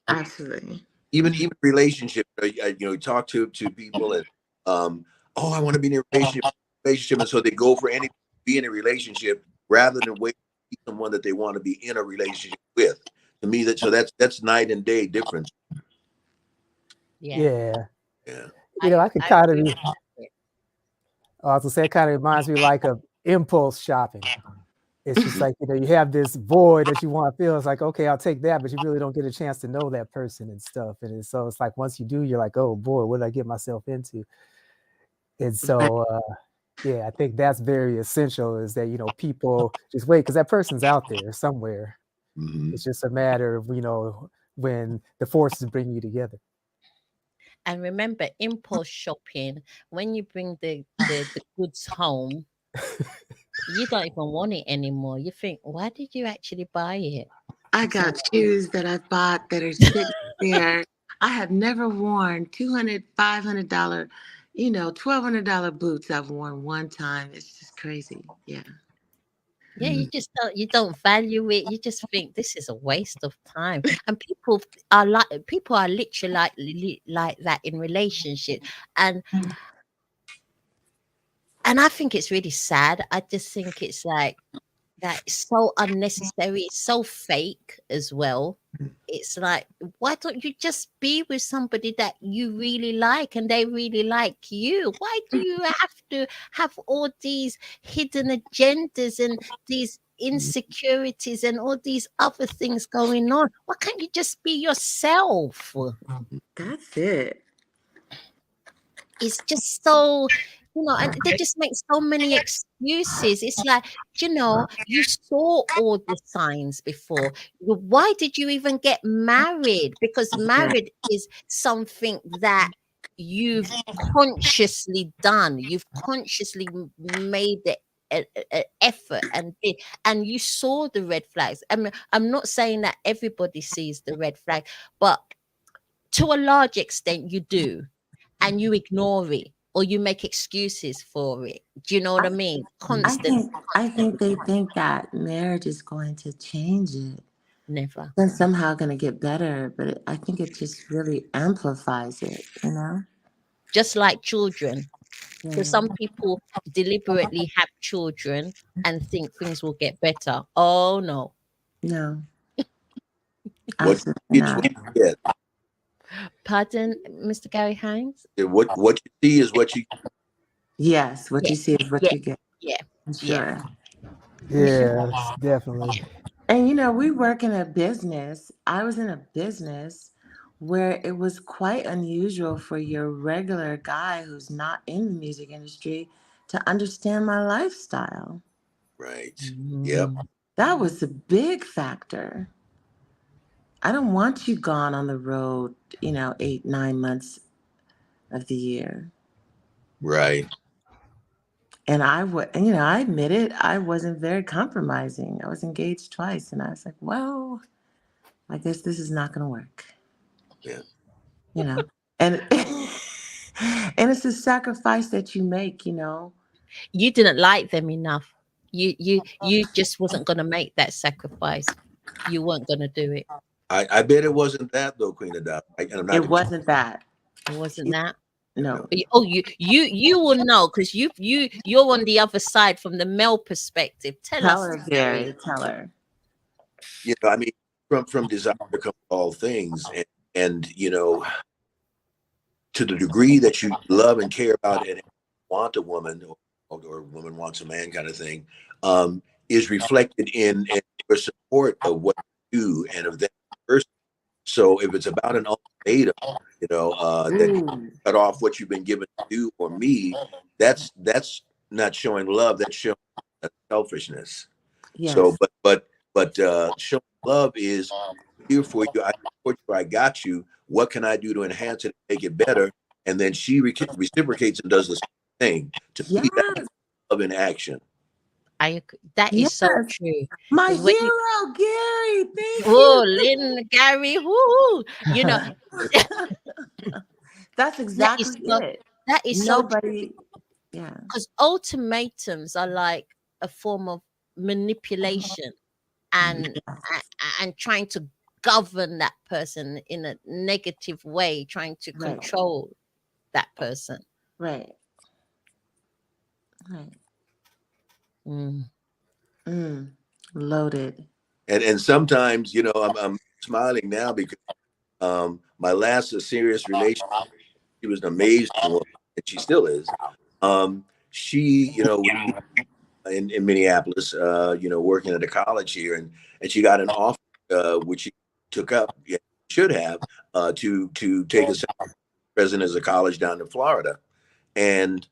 Absolutely. Even relationship, talk to people and I want to be in a relationship, and so they go for anything to be in a relationship rather than wait to meet someone that they want to be in a relationship with. To me, that's night and day difference. Yeah. I could kind of also say it kind of reminds me like of impulse shopping. It's just like, you have this void that you want to fill. It's like, okay, I'll take that, but you really don't get a chance to know that person and stuff. And so it's like, once you do, you're like, oh boy, what did I get myself into? And so, I think that's very essential is that, people just wait because that person's out there somewhere. It's just a matter of, when the forces bring you together. And remember, impulse shopping, when you bring the goods home, you don't even want it anymore. You think, why did you actually buy it? I got shoes that I bought that are sitting there. I have never worn $200, $500, $1,200 boots I've worn one time. It's just crazy. Yeah. Yeah, you don't value it. You just think this is a waste of time. And people are literally like that in relationship. And I think it's really sad. I just think it's like That's so unnecessary, so fake as well. It's like, why don't you just be with somebody that you really like and they really like you? Why do you have to have all these hidden agendas and these insecurities and all these other things going on? Why can't you just be yourself? That's it. It's just so, and they just make so many excuses. It's like, you saw all the signs before. Why did you even get married? Because married is something that you've consciously done. You've consciously made the effort and you saw the red flags. I mean, I'm not saying that everybody sees the red flag, but to a large extent you do. And you ignore it or you make excuses for it. Do you know what I mean? I think they think that marriage is going to change it. Never. Then somehow going to get better, but I think it just really amplifies it, Just like children. Yeah. So some people deliberately have children and think things will get better. Oh no. No. What you get. Pardon, Mr. Gary Hines? What you see is what you. Yes, what you see is what you get. Yeah. Sure. Yeah, definitely. And we work in a business. I was in a business where it was quite unusual for your regular guy who's not in the music industry to understand my lifestyle. Right. Yep. That was a big factor. I don't want you gone on the road, 8, 9 months of the year. Right. And I admit it, I wasn't very compromising. I was engaged twice, and I was like, well, I guess this is not going to work. Yeah. And and it's a sacrifice that you make, You didn't like them enough. You just wasn't going to make that sacrifice. You weren't going to do it. I bet it wasn't that though, Queen of Doubt. It wasn't that. It wasn't that. No. Oh, you will know because you're on the other side from the male perspective. Tell her, Gary. Tell her. I mean, from desire comes all things, and to the degree that you love and care about and want a woman, or a woman wants a man, kind of thing, is reflected in your support of what you do and of that person. So if it's about an ultimatum, that cut off what you've been given to do or me, that's not showing love. That's showing selfishness. Yes. So, but showing love is here for you. I support you. I got you. What can I do to enhance it, make it better? And then she reciprocates and does the same thing. To me, that's love in action. That is so true. My hero, Gary. Thank you. Oh, Lynn, Gary. Woo! That's exactly it. That is nobody. Yeah. Because ultimatums are like a form of manipulation and trying to govern that person in a negative way, trying to control that person. Right. Loaded. And sometimes, I'm smiling now because my last serious relationship, she was an amazing woman, and she still is. She, in Minneapolis, working at a college here, and she got an offer, which she took up, should have, to take a president as a college down in Florida. And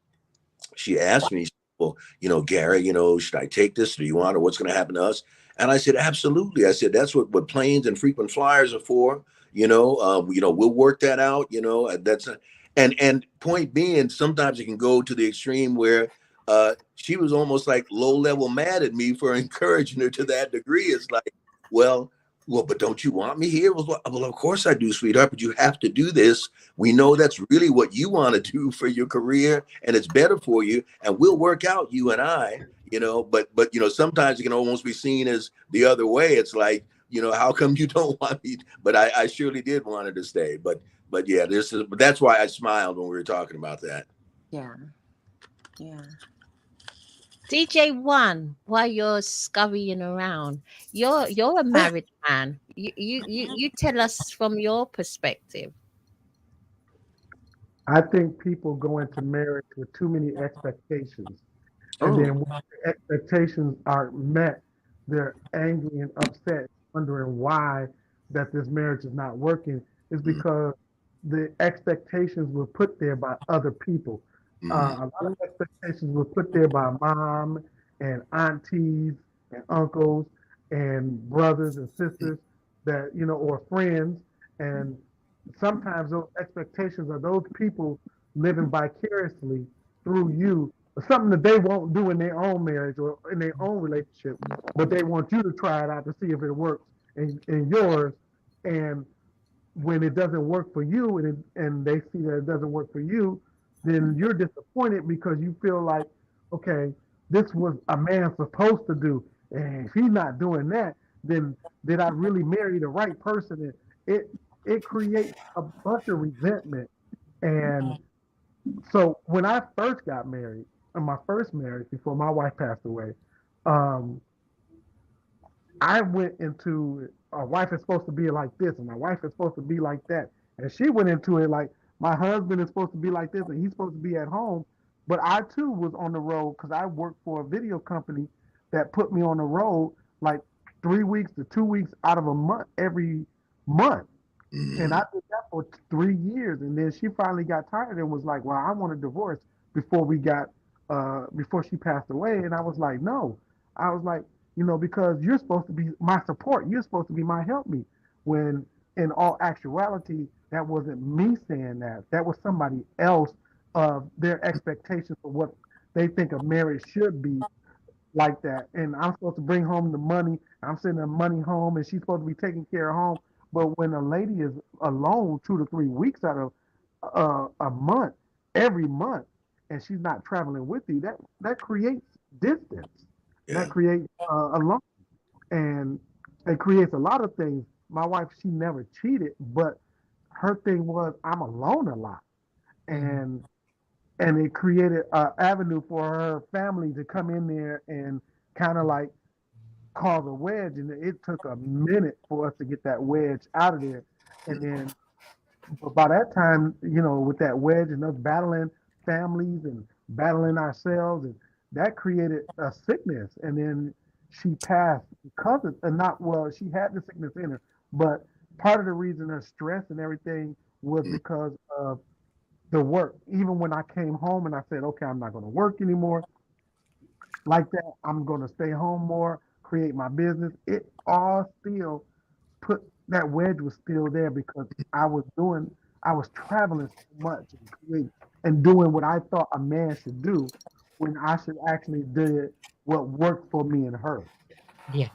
she asked me, well, Gary, should I take this? Do you want, or what's going to happen to us? And I said, absolutely. I said, that's what planes and frequent flyers are for. We'll work that out. That's and point being, sometimes it can go to the extreme where she was almost like low level mad at me for encouraging her to that degree. It's like, well, but don't you want me here? Well, of course I do, sweetheart, but you have to do this. We know that's really what you want to do for your career, and it's better for you, and we'll work out, you and I, but sometimes it can almost be seen as the other way. It's like, how come you don't want me? But I surely did want her to stay. But yeah, that's why I smiled when we were talking about that. Yeah. Yeah. DJ One, while you're scurrying around, you're a married man. You tell us from your perspective. I think people go into marriage with too many expectations. And then when the expectations aren't met, they're angry and upset, wondering why that this marriage is not working. Is because the expectations were put there by other people. A lot of expectations were put there by mom and aunties and uncles and brothers and sisters that, or friends. And sometimes those expectations are those people living vicariously through you, something that they won't do in their own marriage or in their own relationship, but they want you to try it out to see if it works in yours. And when it doesn't work for you, and they see that it doesn't work for you, then you're disappointed because you feel like, okay, this was a man supposed to do, and if he's not doing that, then did I really marry the right person? And it creates a bunch of resentment. And so when I first got married, in my first marriage before my wife passed away, I went into a wife is supposed to be like this, and my wife is supposed to be like that. And she went into it like my husband is supposed to be like this, and he's supposed to be at home. But I too was on the road because I worked for a video company that put me on the road like 3 weeks to 2 weeks out of a month every month. And I did that for 3 years. And then she finally got tired and was like, well, I want a divorce before before she passed away. And I was like, no. I was like, because you're supposed to be my support. You're supposed to be my helpmeet. When in all actuality, that wasn't me saying that. That was somebody else their expectations for what they think a marriage should be like that. And I'm supposed to bring home the money. I'm sending the money home, and she's supposed to be taking care of home. But when a lady is alone 2 to 3 weeks out of a month, every month, and she's not traveling with you, that creates distance. That creates alone, and it creates a lot of things. My wife, she never cheated, but her thing was I'm alone a lot, and it created an avenue for her family to come in there and kind of like cause a wedge, and it took a minute for us to get that wedge out of there. And then by that time, with that wedge and us battling families and battling ourselves, and that created a sickness. And then she passed because of, and not well, she had the sickness in her, but part of the reason her stress and everything was because of the work. Even when I came home and I said, okay, I'm not going to work anymore like that, I'm going to stay home more, create my business, it all still that wedge was still there because I was traveling so much and doing what I thought a man should do when I should actually do what worked for me and her. Yeah.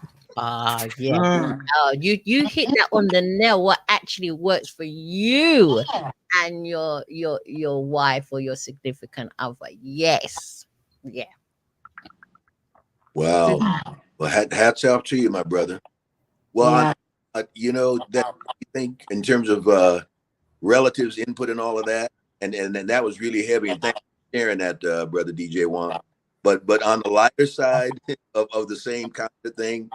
Yeah. Oh, you hit that on the nail. What actually works for you and your wife or your significant other? Yes. Yeah. Wow. Well, hats off to you, my brother. Well, that you think in terms of relatives input and all of that, and that was really heavy. And thanks for sharing that, brother DJ Juan. But on the lighter side of the same kind of thing,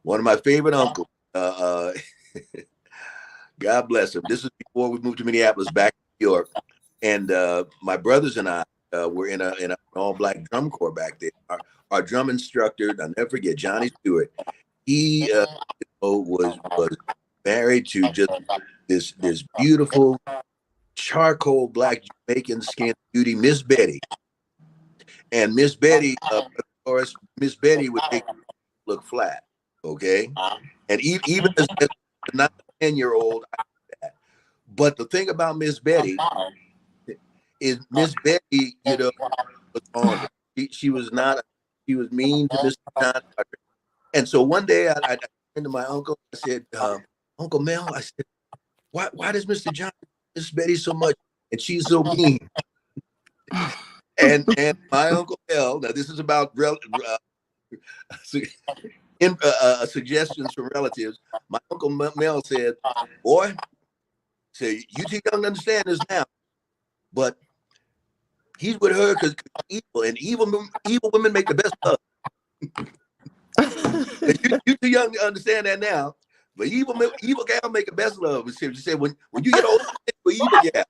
one of my favorite uncles, God bless him. This is before we moved to Minneapolis, back to New York, and my brothers and I were in an all-black drum corps back there. Our drum instructor, I'll never forget, Johnny Stewart. He was married to just this beautiful charcoal black Jamaican skin beauty, Miss Betty. And Miss Betty, of course, Miss Betty would make you look flat, okay? And even as a 9-10-year-old, I did that. But the thing about Miss Betty is Miss Betty, was on it. She was not. She was mean to Mr. John. And so one day I turned to my uncle. I said, Uncle Mel, I said, why does Mr. John Miss Betty so much? And she's so mean. And my Uncle Mel, now this is about suggestions from relatives. My Uncle Mel said, boy, you too young to understand this now, but he's with her because evil, and evil women make the best love. You too young to understand that now, but evil gal make the best love. She said when you get old, for evil gal.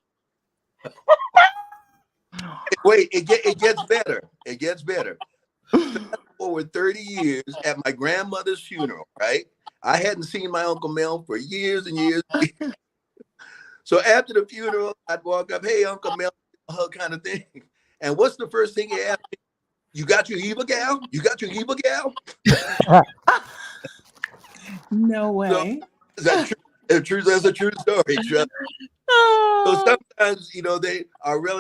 Wait, it gets better. It gets better. Over 30 years at my grandmother's funeral, right? I hadn't seen my Uncle Mel for years and years. So after the funeral, I'd walk up, hey, Uncle Mel, hug kind of thing. And what's the first thing he asked me? You got your evil gal? You got your evil gal? No way. So, that's a true story. So sometimes,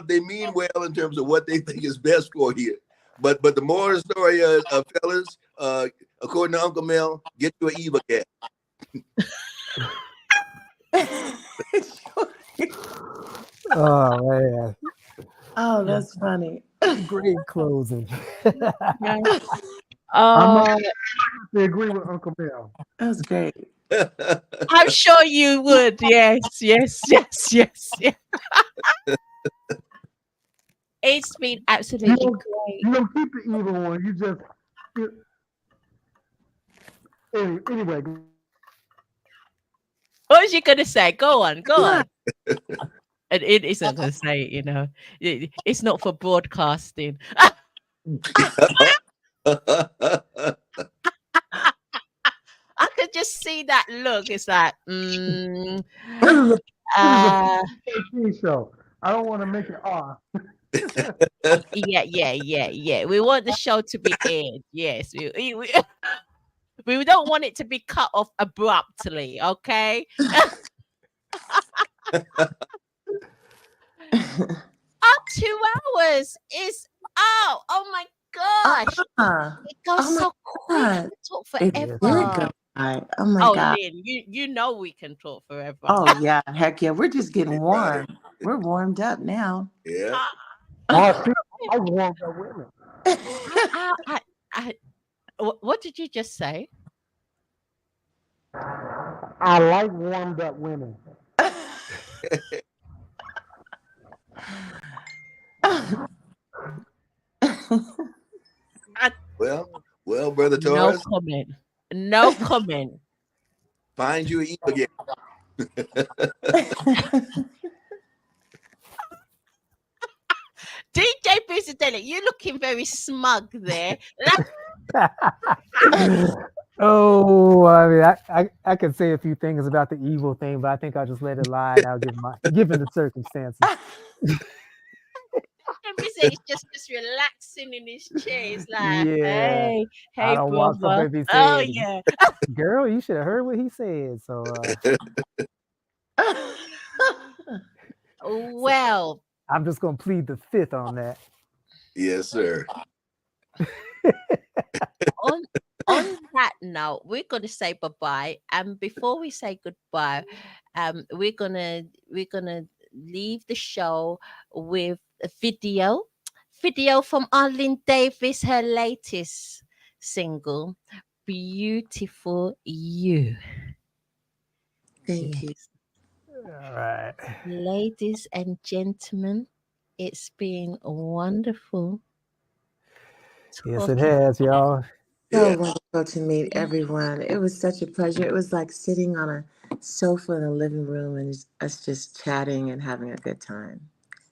they mean well in terms of what they think is best for you. But the moral of the story, fellas, according to Uncle Mel, get you an evil cat. Oh man. Oh, that's funny. Great closing. I agree with Uncle Mel. That was great. I'm sure you would. Yes. It's been absolutely great. You don't keep the evil one. You just anyway. What was you gonna say? Go on. And it isn't gonna say it, it's not for broadcasting. I could just see that look. It's like, This is a show. I don't want to make it off. yeah. We want the show to be aired. Yes, we don't want it to be cut off abruptly. Okay. 2 hours is out. Oh my gosh. It goes so quick. We talk forever. Oh my God. Lynn, you know we can talk forever. Oh yeah, heck yeah. We're just getting warm. We're warmed up now. Yeah. I warmed up women. What did you just say? I like warmed up women. Well, Brother Torres. No comment. Find you again. DJ Buzadeli, you're looking very smug there. Oh, I mean, I can say a few things about the evil thing, but I think I'll just let it lie. I'll given the circumstances. He's just relaxing in his chair. He's like, Yeah. hey, I don't want brother. somebody Oh saying, yeah. girl, you should have heard what he said. So, well, I'm just gonna plead the fifth on that. Yes, sir. on that note, we're gonna say bye-bye. And before we say goodbye, we're gonna leave the show with a video from Lynn Davis, her latest single, Beautiful You. Thank you. All right. Ladies and gentlemen, it's been wonderful. Yes, it has, y'all. So wonderful to meet everyone. It was such a pleasure. It was like sitting on a sofa in the living room and us just chatting and having a good time.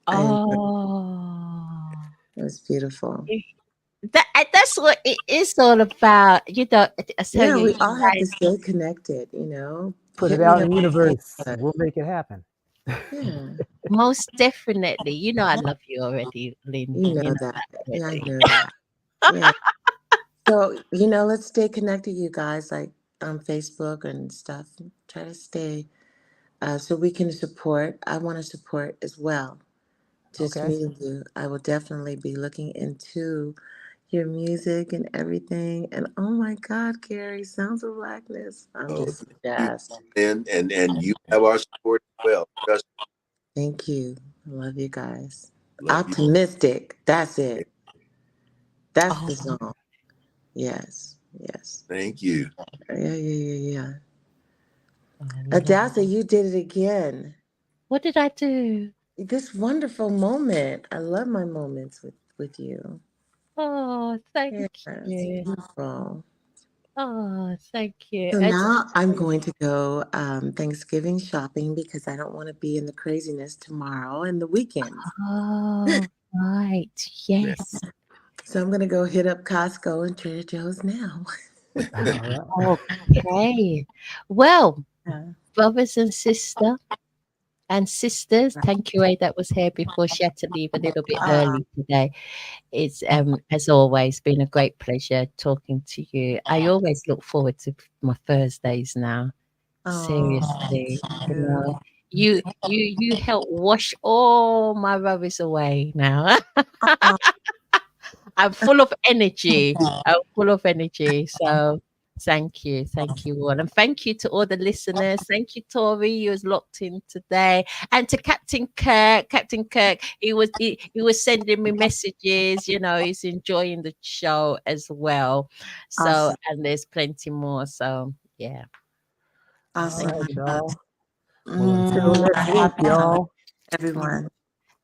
Oh, it was beautiful. That's what it is all about. We all have to stay connected, Put it out in the universe. We'll make it happen. Yeah. Most definitely. I love you already, Lynn. You know that. Yeah, I know that. Yeah. So, let's stay connected, you guys, like on Facebook and stuff. Try to stay so we can support. I want to support as well. Just meeting you. I will definitely be looking into your music and everything. And oh my God, Gary, Sounds of Blackness. I'm just jazzed. And you have our support as well. Trust me. Thank you. I love you guys. Optimistic. You. That's it. That's the song. Yes. Thank you. Yeah. Adasa, you did it again. What did I do? this wonderful moment. I love my moments with you. Oh, thank Yeah, you. it's beautiful. Oh, thank you. So now I'm going to go Thanksgiving shopping because I don't want to be in the craziness tomorrow and the weekend. Oh, right. Yes. So I'm going to go hit up Costco and Trader Joe's now. Okay. Well, brothers and sisters, thank you, Ray, that was here before. She had to leave a little bit early today. It's as always been a great pleasure talking to you. I always look forward to my Thursdays now. Seriously, you help wash all my worries away now. I'm full of energy. So thank you all, and thank you to all the listeners. Thank you, Tori, who was locked in today, and to Captain Kirk. He was sending me messages. You know, he's enjoying the show as well. So Awesome. And there's plenty more. So yeah. Awesome. All right, y'all. Well, until next week, y'all. Everyone.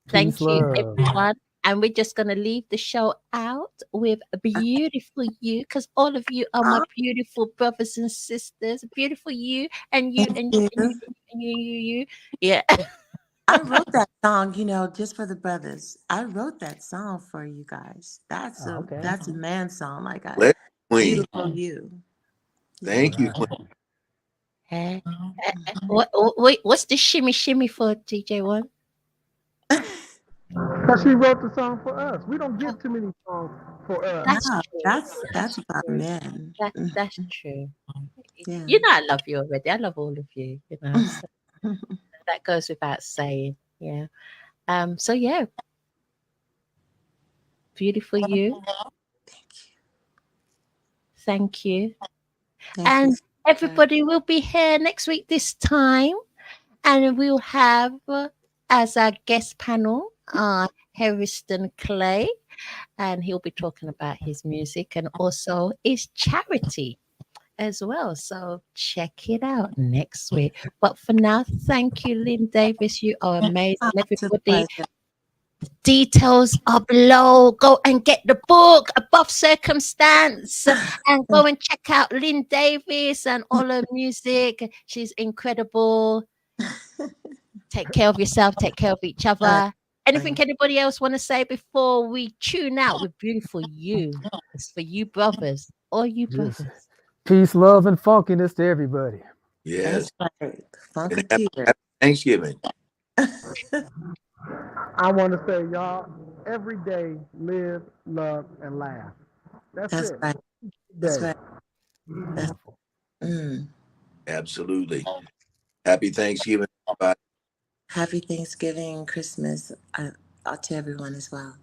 Thank Peace, you, love. everyone. And we're just going to leave the show out with Beautiful You, because all of you are my beautiful brothers and sisters. Beautiful you and you and you and you. Yeah. I wrote that song, just for the brothers. I wrote that song for you guys. That's a man song. Like Beautiful You. Thank you, Queen. What's the shimmy for DJ One? Because she wrote the song for us. We don't get too many songs for us. That's about men. That's true. Yeah. You know I love you already. I love all of you. You know, so that goes without saying. Yeah. So yeah. Beautiful You. Thank you. And everybody will be here next week this time, and we'll have as our guest panel Harrison Clay, and he'll be talking about his music and also his charity as well. So check it out next week. But for now, thank you, Lynn Davis. You are amazing. Everybody, details are below. Go and get the book Above Circumstance, and go and check out Lynn Davis and all her music. She's incredible. Take care of yourself. Take care of each other. Anything anybody else want to say before we tune out with Beautiful You? It's for you brothers. All you brothers. Peace, love, and funkiness to everybody. Yes. Funky Happy Thanksgiving. I want to say, y'all, every day, live, love, and laugh. That's it. Right. That's right. Absolutely. Happy Thanksgiving, everybody. Happy Thanksgiving, Christmas to everyone as well.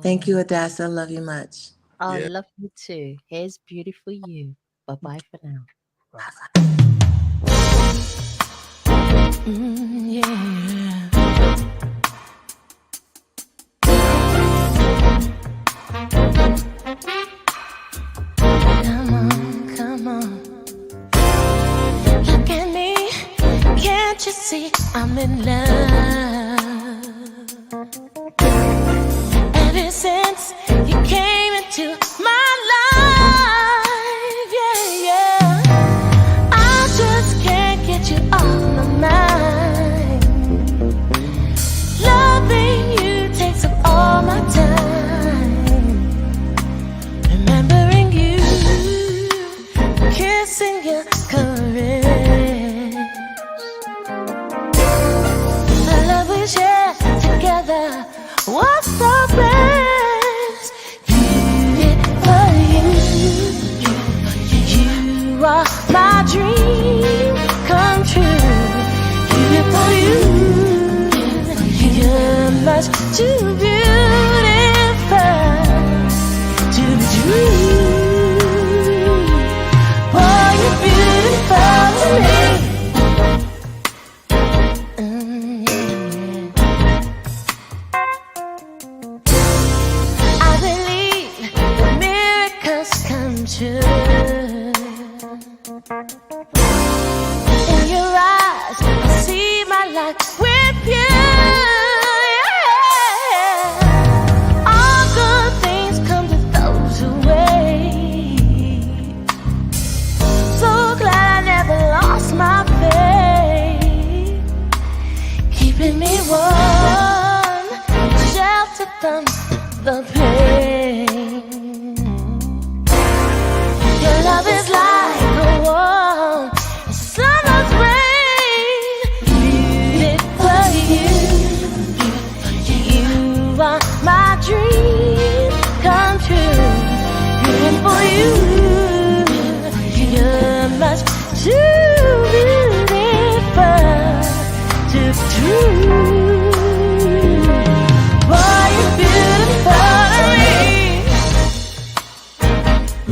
Thank you, Adassa. Love you much. Love you too. Here's Beautiful You. Bye-bye for now. Yeah. Come on. Look at me. Can't you see I'm in love? Ever since you came into my life, yeah. I just can't get you off my mind. Loving you takes up all my time. Remembering you, kissing your caress. The love we share together was the best. Beautiful you, you are my dream come true. Beautiful you, you're much too beautiful to be true. Boy, you're beautiful to me. I believe miracles come true. In your eyes, I see my life with you.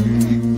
Thank